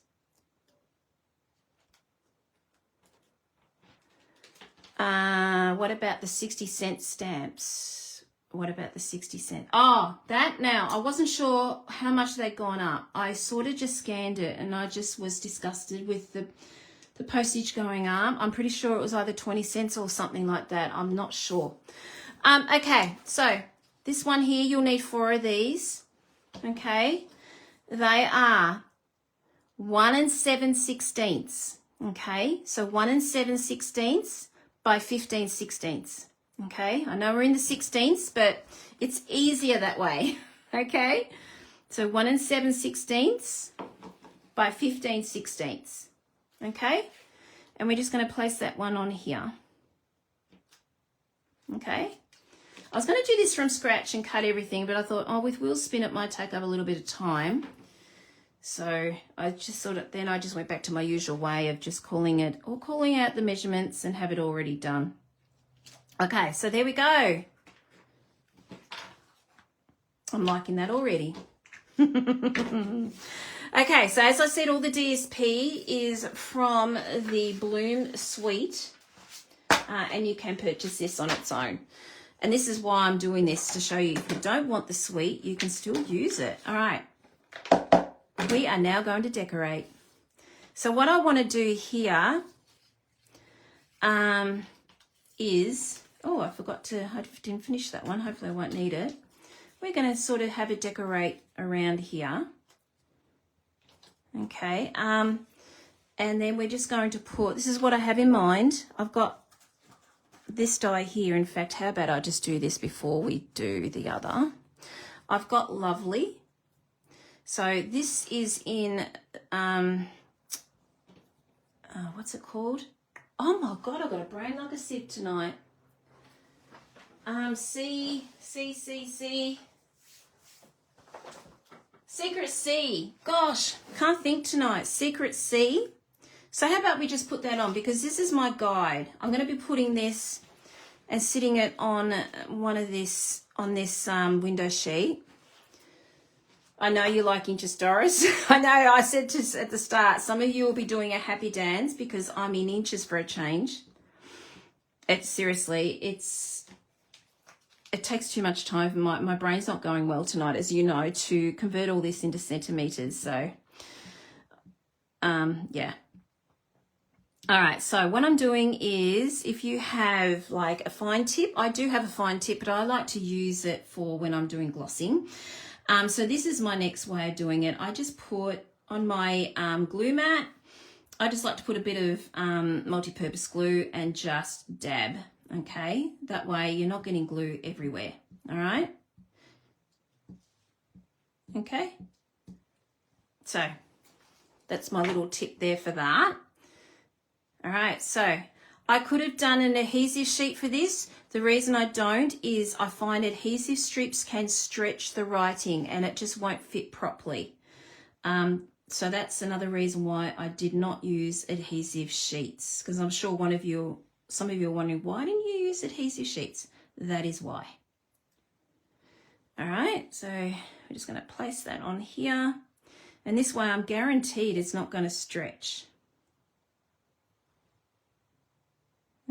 A: What about the 60-cent stamps? What about the 60-cent? Oh, that now. I wasn't sure how much they'd gone up. I sort of just scanned it and I just was disgusted with the postage going up. I'm pretty sure it was either 20 cents or something like that. I'm not sure. Okay, so this one here, you'll need 4 of these. Okay, they are 1 7/16. Okay, so 1 7/16 by 15/16. Okay, I know we're in the 16ths, but it's easier that way. Okay, so 1 7/16 by 15/16. Okay, and we're just going to place that one on here. Okay, I was going to do this from scratch and cut everything, but I thought, oh, with wheel spin it might take up a little bit of time. So I just then I just went back to my usual way of just calling out the measurements and have it already done. Okay, so there we go. I'm liking that already. Okay, so as I said, all the DSP is from the Bloom Suite, and you can purchase this on its own. And this is why I'm doing this, to show you if you don't want the suite, you can still use it. All right, we are now going to decorate. So what I want to do here is, oh, I didn't finish that one. Hopefully I won't need it. We're going to sort of have it decorate around here. Okay, and then we're just going to put, this is what I have in mind. I've got this die here. In fact, how about I just do this before we do the other? I've got Lovely. So this is in, what's it called? Oh my God, I've got a brain like a sieve tonight. Secret C. Gosh, can't think tonight. Secret C. So how about we just put that on, because this is my guide. I'm going to be putting this and sitting it on this window sheet. I know you like inches, Doris. I know I said at the start, some of you will be doing a happy dance because I'm in inches for a change. It takes too much time. My brain's not going well tonight, as you know, to convert all this into centimeters. So, yeah. All right, so what I'm doing is, if you have like a fine tip, I do have a fine tip, but I like to use it for when I'm doing glossing. So this is my next way of doing it. I just put on my glue mat, I just like to put a bit of multi-purpose glue and just dab, okay? That way you're not getting glue everywhere, all right? Okay, so that's my little tip there for that. All right, so I could have done an adhesive sheet for this. The reason I don't is I find adhesive strips can stretch the writing and it just won't fit properly. So that's another reason why I did not use adhesive sheets, because I'm sure some of you are wondering, why didn't you use adhesive sheets? That is why. All right, so we're just going to place that on here. And this way I'm guaranteed it's not going to stretch.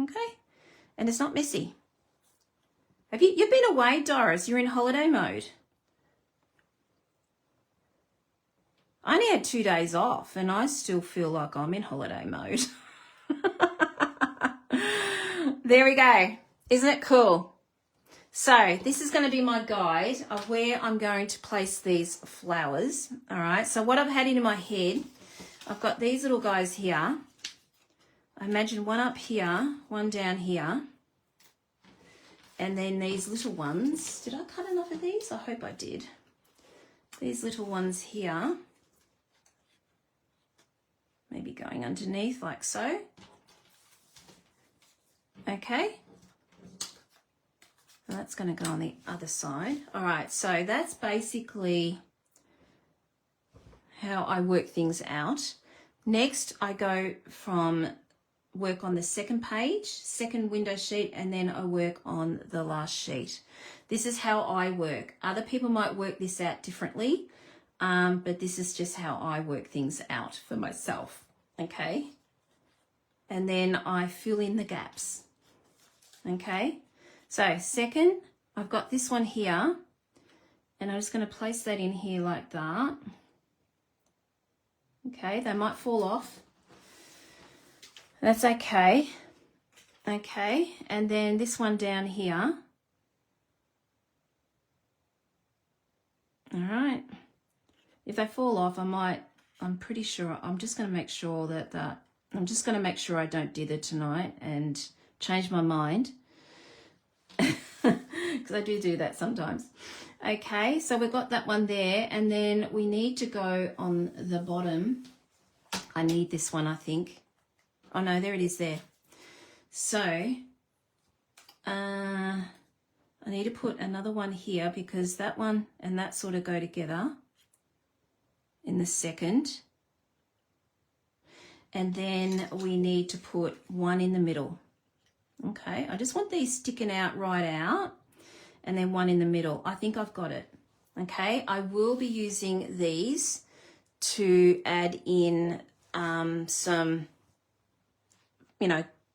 A: Okay, and it's not messy. You've been away, Doris? You're in holiday mode. I only had 2 days off and I still feel like I'm in holiday mode. There we go. Isn't it cool? So this is going to be my guide of where I'm going to place these flowers. All right, so what I've had in my head, I've got these little guys here. I imagine one up here, one down here, and then these little ones. Did I cut enough of these? I hope I did. These little ones here, maybe going underneath like so. Okay, and that's going to go on the other side. All right, so that's basically how I work things out. Next, I go from work on the second page, second window sheet, and then I work on the last sheet. This is how I work. Other people might work this out differently, but this is just how I work things out for myself, okay? And then I fill in the gaps, okay? So second, I've got this one here, and I'm just going to place that in here like that. Okay, they might fall off. That's okay. Okay, and then this one down here. All right. If they fall off, I'm pretty sure, I'm just going to make sure that I'm just going to make sure I don't dither tonight and change my mind. Because I do that sometimes. Okay, so we've got that one there, and then we need to go on the bottom. I need this one, I think. Oh no, there it is there. So I need to put another one here because that one and that sort of go together in the second. And then we need to put one in the middle. Okay, I just want these sticking out right out, and then one in the middle. I think I've got it. Okay, I will be using these to add in some,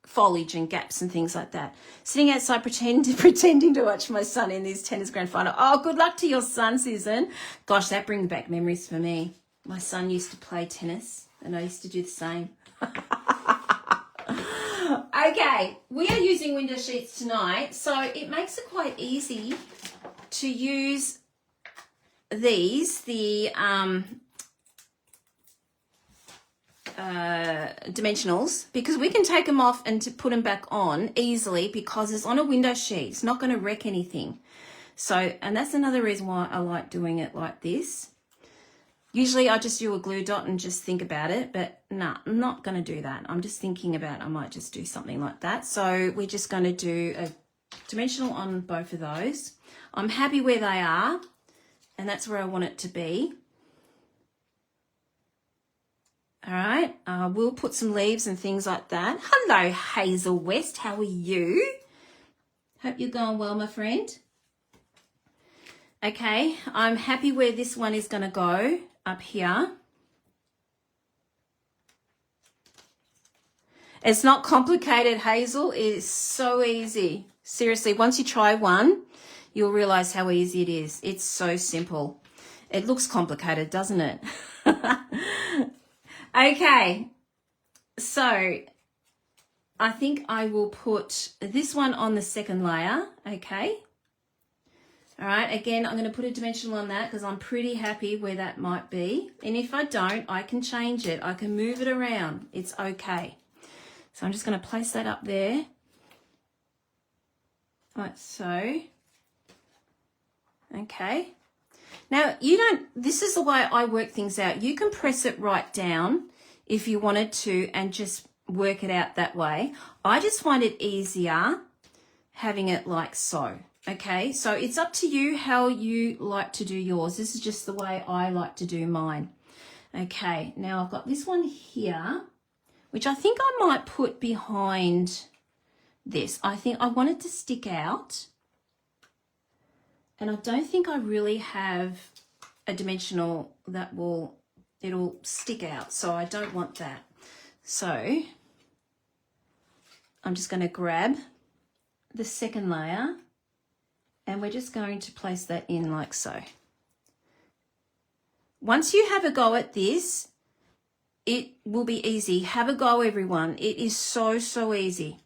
A: foliage and gaps and things like that. Sitting outside pretending to watch my son in his tennis grand final. Oh, good luck to your son, Susan. Gosh, that brings back memories for me. My son used to play tennis, and I used to do the same. Okay, we are using window sheets tonight, so it makes it quite easy to use these, the dimensionals, because we can take them off and to put them back on easily because it's on a window sheet. It's not going to wreck anything. So, and that's another reason why I like doing it like this. Usually I just do a glue dot and just think about it, but no, I'm not going to do that. I'm just thinking about I might just do something like that. So we're just going to do a dimensional on both of those. I'm happy where they are, and that's where I want it to be. All right, we'll put some leaves and things like that. Hello, Hazel West. How are you? Hope you're going well, my friend. Okay, I'm happy where this one is going to go up here. It's not complicated, Hazel. It is so easy. Seriously, once you try one, you'll realize how easy it is. It's so simple. It looks complicated, doesn't it? Okay, so I think I will put this one on the second layer, okay? All right, again, I'm going to put a dimensional on that because I'm pretty happy where that might be. And if I don't, I can change it. I can move it around. It's okay. So I'm just going to place that up there. Like so. Okay. Now, this is the way I work things out. You can press it right down if you wanted to and just work it out that way. I just find it easier having it like so. Okay, so it's up to you how you like to do yours. This is just the way I like to do mine. Okay, now I've got this one here, which I think I might put behind this. I think I want it to stick out. And I don't think I really have a dimensional that it'll stick out. So I don't want that. So I'm just going to grab the second layer, and we're just going to place that in like so. Once you have a go at this, it will be easy. Have a go, everyone. It is so, so easy.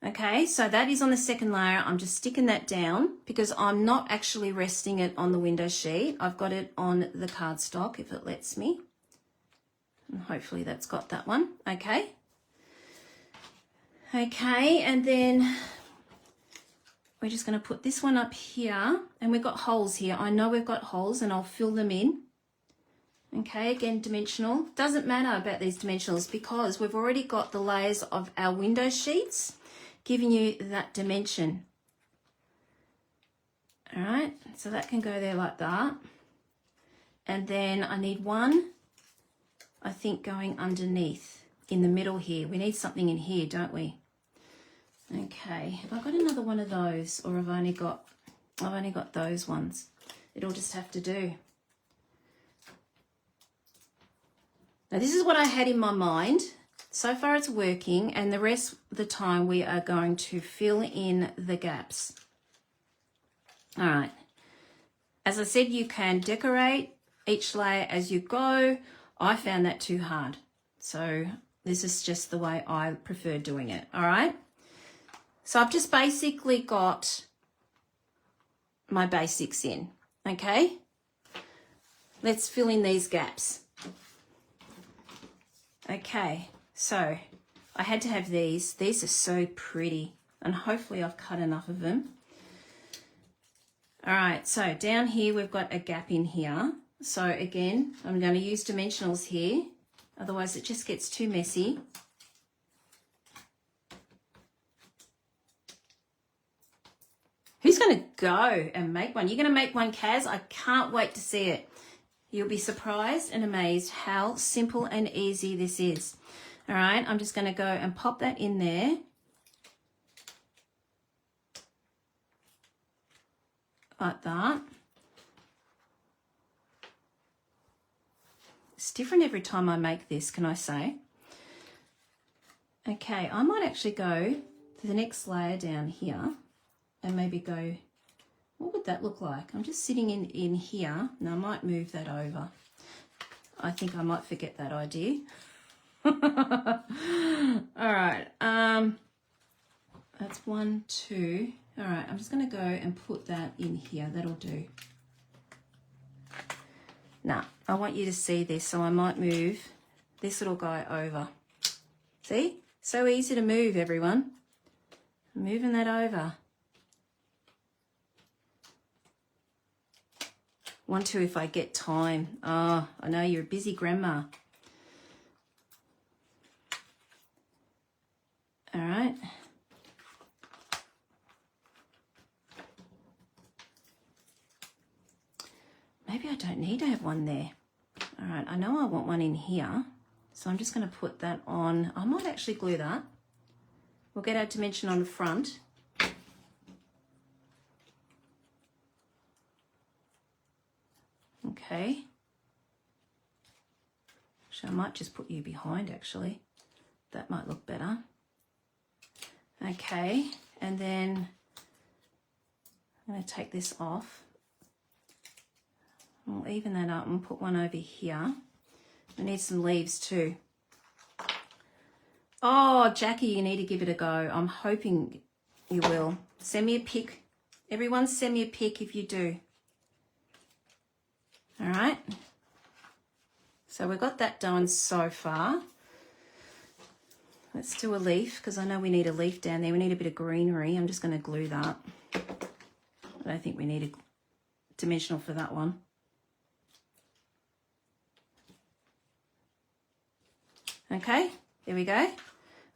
A: Okay, so that is on the second layer. I'm just sticking that down because I'm not actually resting it on the window sheet. I've got it on the cardstock if it lets me. And hopefully that's got that one. Okay. Okay, and then we're just going to put this one up here, and we've got holes here. I know we've got holes, and I'll fill them in. Okay, again, dimensional. Doesn't matter about these dimensionals because we've already got the layers of our window sheets giving you that dimension. All right, so that can go there like that. And then I need one, I think, going underneath in the middle here. We need something in here, don't we? Okay, have I got another one of those, or I've only got those ones? It'll just have to do. Now this is what I had in my mind. So far it's working, and the rest of the time we are going to fill in the gaps. All right. As I said, you can decorate each layer as you go. I found that too hard. So this is just the way I prefer doing it. All right. So I've just basically got my basics in. Okay. Let's fill in these gaps. Okay. So I had to have these. These are so pretty, and hopefully I've cut enough of them. All right, so down here we've got a gap in here. So again, I'm going to use dimensionals here, otherwise it just gets too messy. Who's going to go and make one? You're going to make one, Kaz? I can't wait to see it. You'll be surprised and amazed how simple and easy this is. All right, I'm just going to go and pop that in there. Like that. It's different every time I make this, can I say? Okay, I might actually go to the next layer down here and maybe go, what would that look like? I'm just sitting in here. Now I might move that over. I think I might forget that idea. All right, that's 1, 2. All right, I'm just going to go and put that in here. That'll do. Now, I want you to see this, so I might move this little guy over. See? So easy to move, everyone. I'm moving that over. 1, 2 if I get time. Oh, I know you're a busy grandma. All right. Maybe I don't need to have one there. All right, I know I want one in here. So I'm just going to put that on. I might actually glue that. We'll get our dimension on the front. Okay. Actually, I might just put you behind, actually. That might look better. Okay, and then I'm going to take this off. I'll even that up and put one over here. I need some leaves too. Oh, Jackie, you need to give it a go. I'm hoping you will. Send me a pic. Everyone send me a pic if you do. All right. So we've got that done so far. Let's do a leaf, because I know we need a leaf down there. We need a bit of greenery. I'm just going to glue that. I don't think we need a dimensional for that one. Okay, there we go.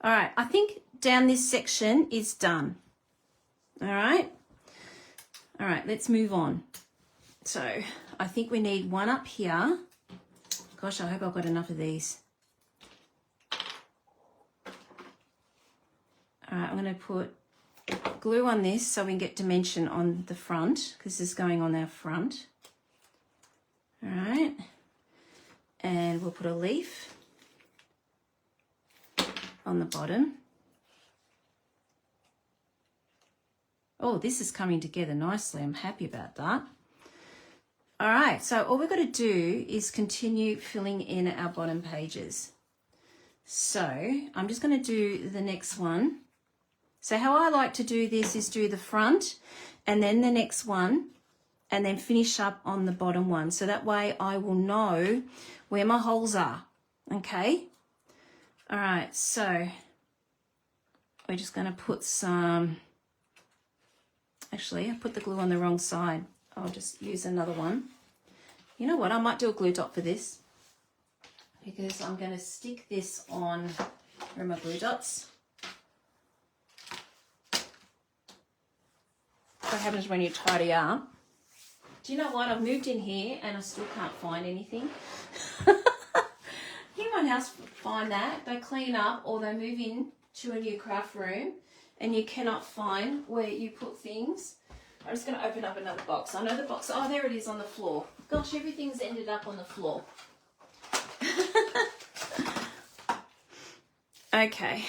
A: All right, I think down this section is done. All right, let's move on. So I think we need one up here. Gosh, I hope I've got enough of these. All right, I'm going to put glue on this so we can get dimension on the front, because this is going on our front. All right, and we'll put a leaf on the bottom. Oh, this is coming together nicely. I'm happy about that. All right, so all we've got to do is continue filling in our bottom pages. So I'm just going to do the next one. So how I like to do this is do the front and then the next one and then finish up on the bottom one. So that way I will know where my holes are, okay? All right, so we're just going to put some, actually I put the glue on the wrong side. I'll just use another one. You know what, I might do a glue dot for this, because I'm going to stick this on, where are my glue dots? What happens when you tidy up? Do you know what? I've moved in here and I still can't find anything. Anyone else find that? They clean up or they move in to a new craft room and you cannot find where you put things. I'm just going to open up another box. I know the box. Oh, there it is on the floor. Gosh, everything's ended up on the floor. Okay.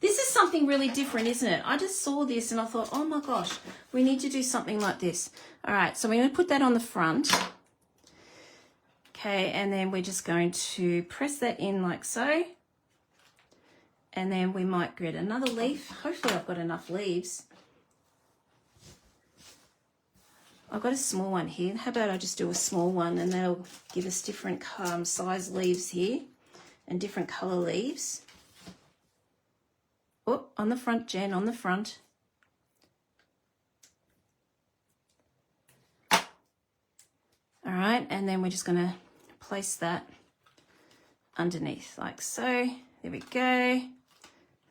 A: This is something really different, isn't it? I just saw this and I thought, oh my gosh, we need to do something like this. All right, so we're going to put that on the front. Okay, and then we're just going to press that in like so. And then we might get another leaf. Hopefully I've got enough leaves. I've got a small one here. How about I just do a small one and that'll give us different size leaves here and different colour leaves. Oh, on the front, Jen, on the front. All right, and then we're just going to place that underneath like so. There we go.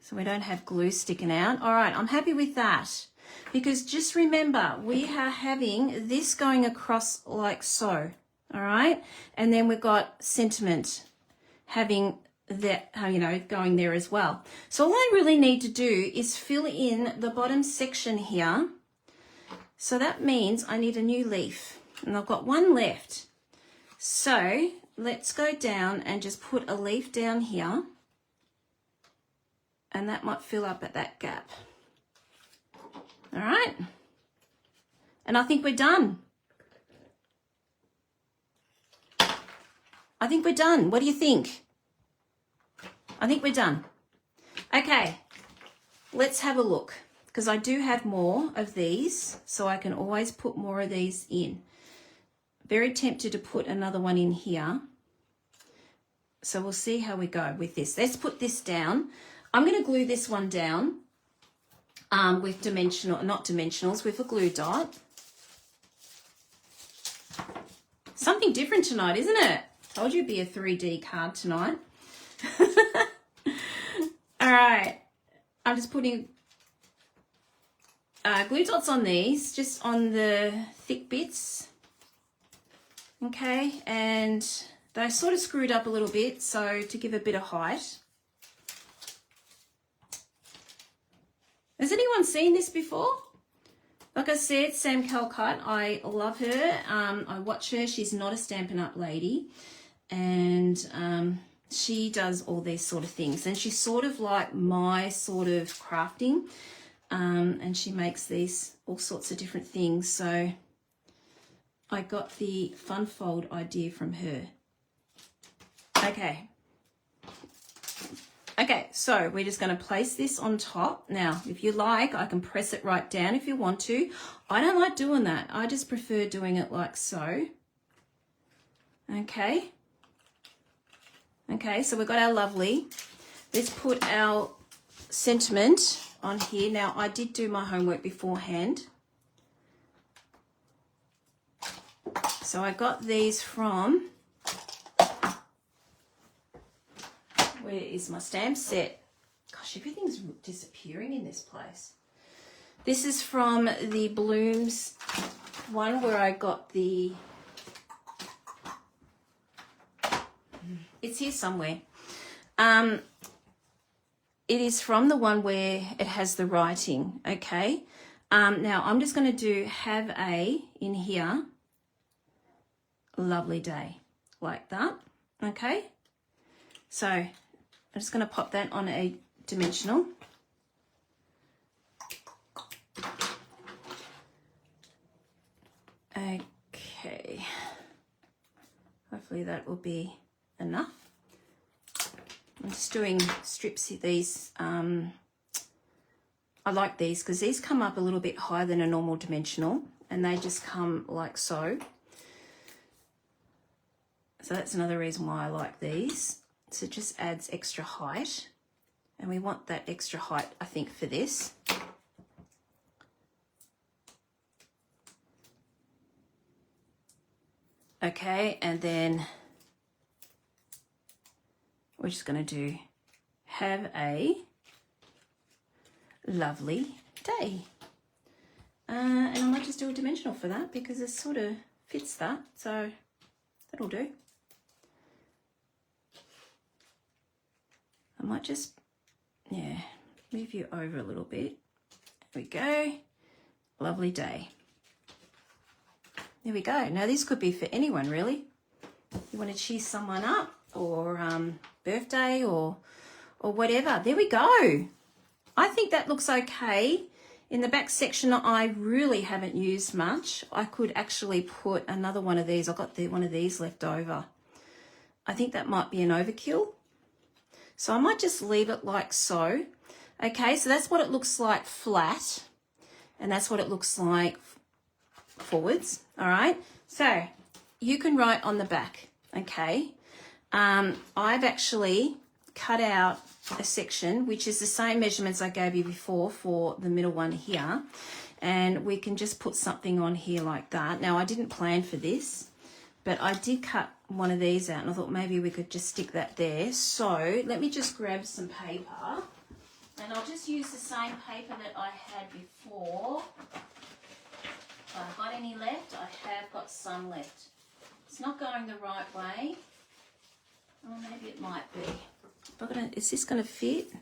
A: So we don't have glue sticking out. All right, I'm happy with that because just remember we are having this going across like so. All right, and then we've got sentiment having that, you know, going there as well. So all I really need to do is fill in the bottom section here. So that means I need a new leaf and I've got one left. So let's go down and just put a leaf down here and that might fill up at that gap. All right. And I think we're done. I think we're done. What do you think? I think we're done. Okay, let's have a look because I do have more of these, so I can always put more of these in. Very tempted to put another one in here. So we'll see how we go with this. Let's put this down. I'm going to glue this one down with not dimensionals, with a glue dot. Something different tonight, isn't it? Told you it'd be a 3D card tonight. All right, I'm just putting glue dots on these, just on the thick bits. Okay, and they're sort of screwed up a little bit, so to give a bit of height. Has anyone seen this before? Like I said, Sam Calcutt, I love her. I watch her. She's not a Stampin' Up lady, and she does all these sort of things, and she's sort of like my sort of crafting, and she makes these all sorts of different things. So I got the fun fold idea from her. Okay, so we're just going to place this on top. Now, if you like, I can press it right down if you want to. I don't like doing that. I just prefer doing it like so. Okay, so we've got our lovely. Let's put our sentiment on here. Now, I did do my homework beforehand. So I got these from, where is my stamp set? Gosh, everything's disappearing in this place. This is from the Blooms one where I got the, it's here somewhere. It is from the one where it has the writing, okay? Now, I'm just going to do have a in here. Lovely day, like that, okay? So I'm just going to pop that on a dimensional. Okay, hopefully that will be enough. I'm just doing strips of these. I like these because these come up a little bit higher than a normal dimensional, and they just come like so. So that's another reason why I like these. So it just adds extra height, and we want that extra height, I think, for this. Okay, and then we're just going to do have a lovely day. And I might just do a dimensional for that because it sort of fits that. So that'll do. I might just, yeah, move you over a little bit. There we go. Lovely day. There we go. Now this could be for anyone really. You want to cheer someone up or birthday or whatever. There we go. I think that looks okay. In the back section, I really haven't used much. I could actually put another one of these. I've got one of these left over. I think that might be an overkill. So I might just leave it like so. Okay, so that's what it looks like flat. And that's what it looks like forwards. All right. So you can write on the back. Okay. I've actually cut out a section which is the same measurements I gave you before for the middle one here, and we can just put something on here like that. Now I didn't plan for this, but I did cut one of these out and I thought maybe we could just stick that there. So let me just grab some paper and I'll just use the same paper that I had before. If I've got any left, I have got some left. It's not going the right way. Oh, maybe it might be. Is this going to fit?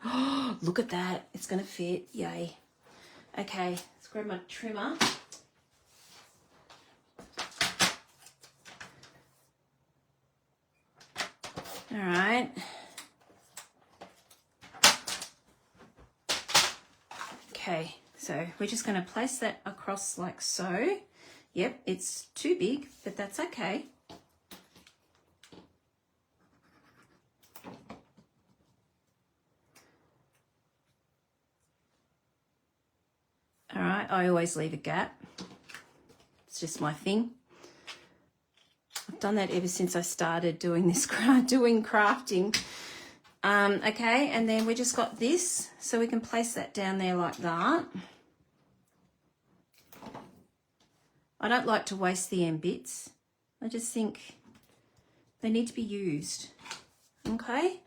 A: Oh, look at that. It's going to fit. Yay. Okay, let's grab my trimmer. All right. Okay, so we're just going to place that across like so. Yep, it's too big, but that's okay. All right, I always leave a gap. It's just my thing. I've done that ever since I started doing this, doing crafting. Okay, and then we just got this, so we can place that down there like that. I don't like to waste the end bits. I just think they need to be used. Okay,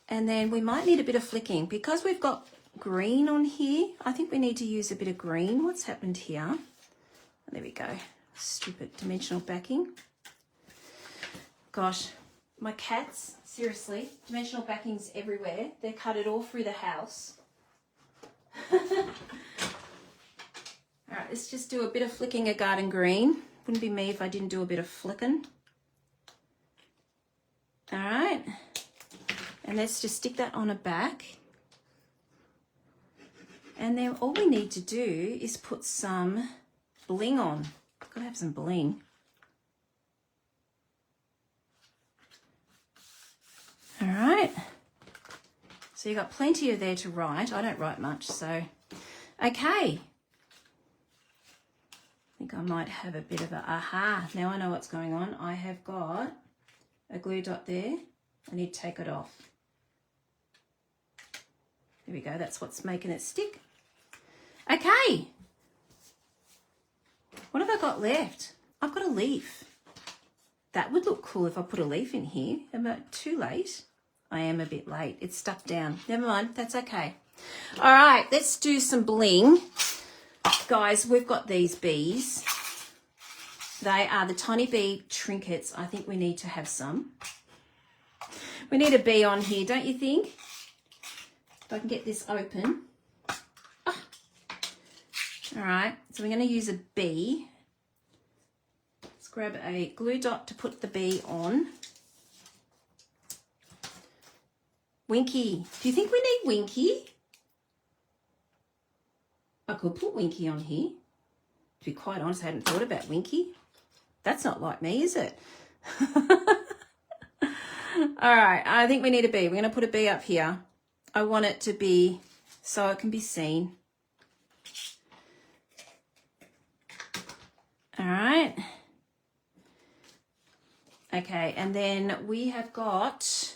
A: and then we might need a bit of flicking because we've got green on here. I think we need to use a bit of green. What's happened here? There we go. Stupid dimensional backing. Gosh, my cats, seriously, dimensional backings everywhere. They cut it all through the house. All right, let's just do a bit of flicking of garden green. Wouldn't be me if I didn't do a bit of flicking. All right, and let's just stick that on a back. And then all we need to do is put some bling on. Gotta have some bling. All right. So you've got plenty of there to write. I don't write much, so okay. I think I might have a bit of a aha. Now I know what's going on. I have got a glue dot there. I need to take it off. There we go. That's what's making it stick. Okay. What have I got left? I've got a leaf. That would look cool if I put a leaf in here. Am I too late? I am a bit late. It's stuck down. Never mind. That's okay. All right. Let's do some bling. Guys, we've got these bees. They are the tiny bee trinkets. I think we need to have some. We need a bee on here, don't you think? If I can get this open. Oh. All right, so we're going to use a bee. Let's grab a glue dot to put the bee on. Winky. Do you think we need Winky? I could put Winky on here. To be quite honest, I hadn't thought about Winky. That's not like me, is it? All right, I think we need a bee. We're going to put a bee up here. I want it to be so it can be seen. All right. Okay, and then we have got,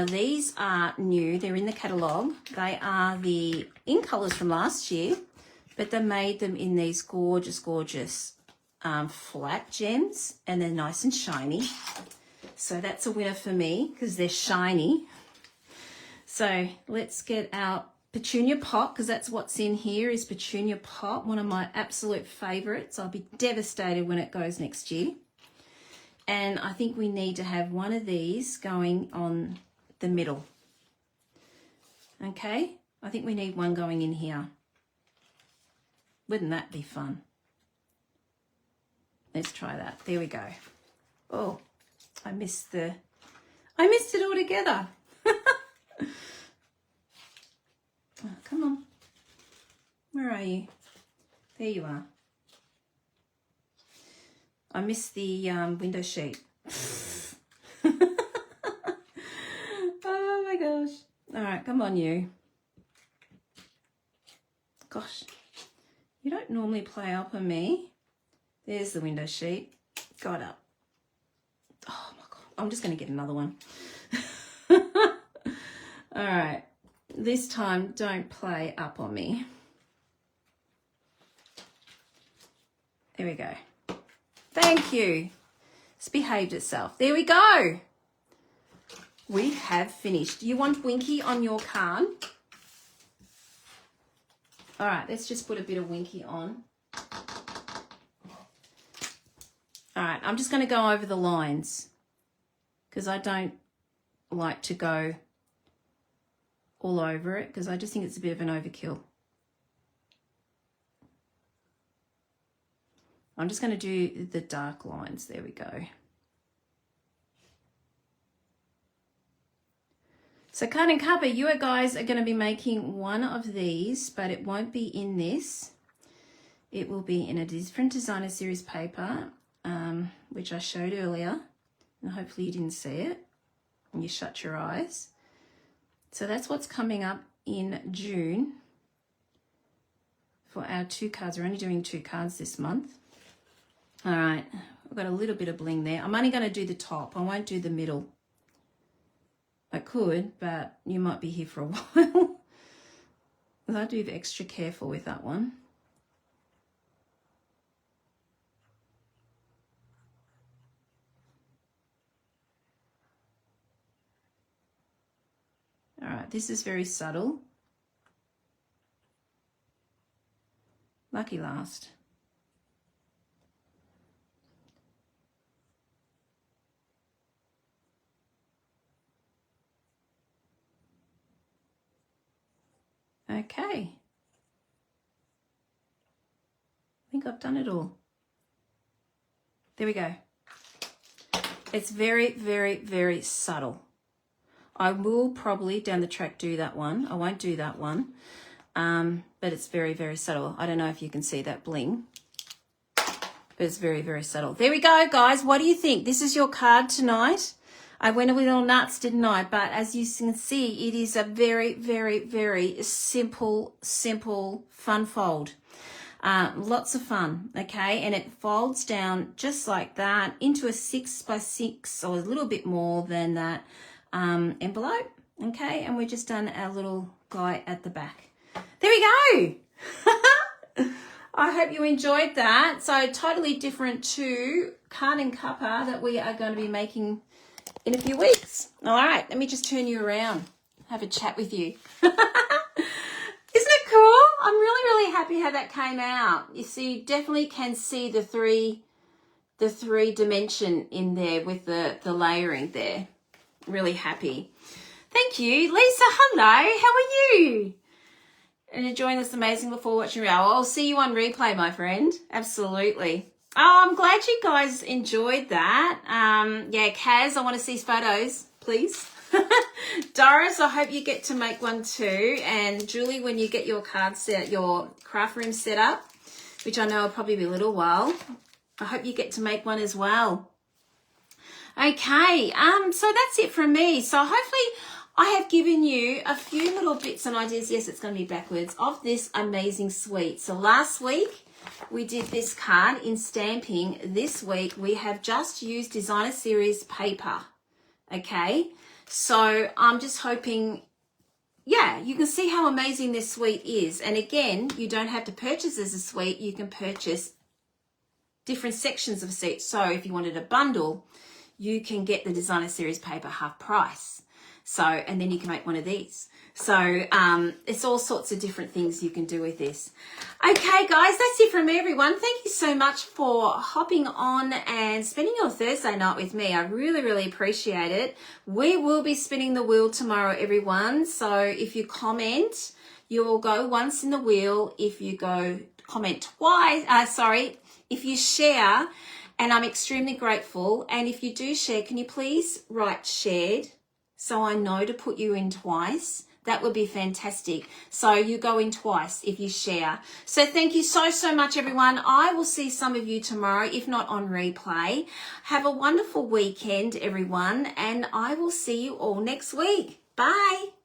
A: these are new. They're in the catalogue. They are the in colours from last year, but they made them in these gorgeous, gorgeous flat gems, and they're nice and shiny. So that's a winner for me because they're shiny. So let's get out Petunia Pot, because that's what's in here, is Petunia Pot, one of my absolute favourites. I'll be devastated when it goes next year. And I think we need to have one of these going on the middle. Okay, I think we need one going in here. Wouldn't that be fun? Let's try that. There we go. Oh, I missed it altogether. Oh, come on. Where are you? There you are. I missed the window sheet. Oh my gosh. All right, come on, you. Gosh, you don't normally play up on me. There's the window sheet. Got up. Oh my God. I'm just going to get another one. All right. This time, don't play up on me. There we go. Thank you. It's behaved itself. There we go. We have finished. You want Winky on your card? All right, let's just put a bit of Winky on. All right, I'm just going to go over the lines because I don't like to go all over it because I just think it's a bit of an overkill. I'm just going to do the dark lines. There we go. So Card and Cuppa, you guys are going to be making one of these, but it won't be in this. It will be in a different designer series paper, which I showed earlier. And hopefully you didn't see it and you shut your eyes. So that's what's coming up in June for our 2 cards. We're only doing 2 cards this month. All right, I've got a little bit of bling there. I'm only going to do the top. I won't do the middle. I could, but you might be here for a while. I'll do extra careful with that one. All right, this is very subtle. Lucky last. Okay. I think I've done it all. There we go. It's very, very, very subtle. I will probably down the track do that one. I won't do that one. But it's very, very subtle. I don't know if you can see that bling. But it's very, very subtle. There we go, guys. What do you think? This is your card tonight. I went a little nuts, didn't I? But as you can see, it is a very, very, very simple, fun fold. Lots of fun, okay? And it folds down just like that into a 6x6 or a little bit more than that envelope, okay? And we've just done our little guy at the back. There we go. I hope you enjoyed that. So totally different to Card and Cuppa that we are going to be making in a few weeks. All right, let me just turn you around, have a chat with you. Isn't it cool? I'm really, really happy how that came out. You see, you definitely can see the three dimension in there with the layering there. Really happy. Thank you. Lisa, hello. How are you? And enjoying this amazing before watching real. I'll see you on replay, my friend. Absolutely. Oh, I'm glad you guys enjoyed that. Yeah, Kaz, I want to see photos, please. Doris, I hope you get to make one too. And Julie, when you get your card set, your craft room set up, which I know will probably be a little while, I hope you get to make one as well. Okay, so that's it from me. So hopefully I have given you a few little bits and ideas. Yes, it's going to be backwards of this amazing suite. So last week we did this card in stamping. This week we have just used designer series paper. Okay, so I'm just hoping, yeah, you can see how amazing this suite is. And again, you don't have to purchase as a suite. You can purchase different sections of a suite. So if you wanted a bundle, you can get the designer series paper half price. So, and then you can make one of these. So it's all sorts of different things you can do with this. Okay, guys, that's it from me, everyone. Thank you so much for hopping on and spending your Thursday night with me. I really, really appreciate it. We will be spinning the wheel tomorrow, everyone. So if you comment, you will go once in the wheel. If you go comment twice, if you share, and I'm extremely grateful. And if you do share, can you please write shared so I know to put you in twice? That would be fantastic. So you go in twice if you share. So thank you so, so much, everyone. I will see some of you tomorrow, if not on replay. Have a wonderful weekend, everyone, and I will see you all next week. Bye.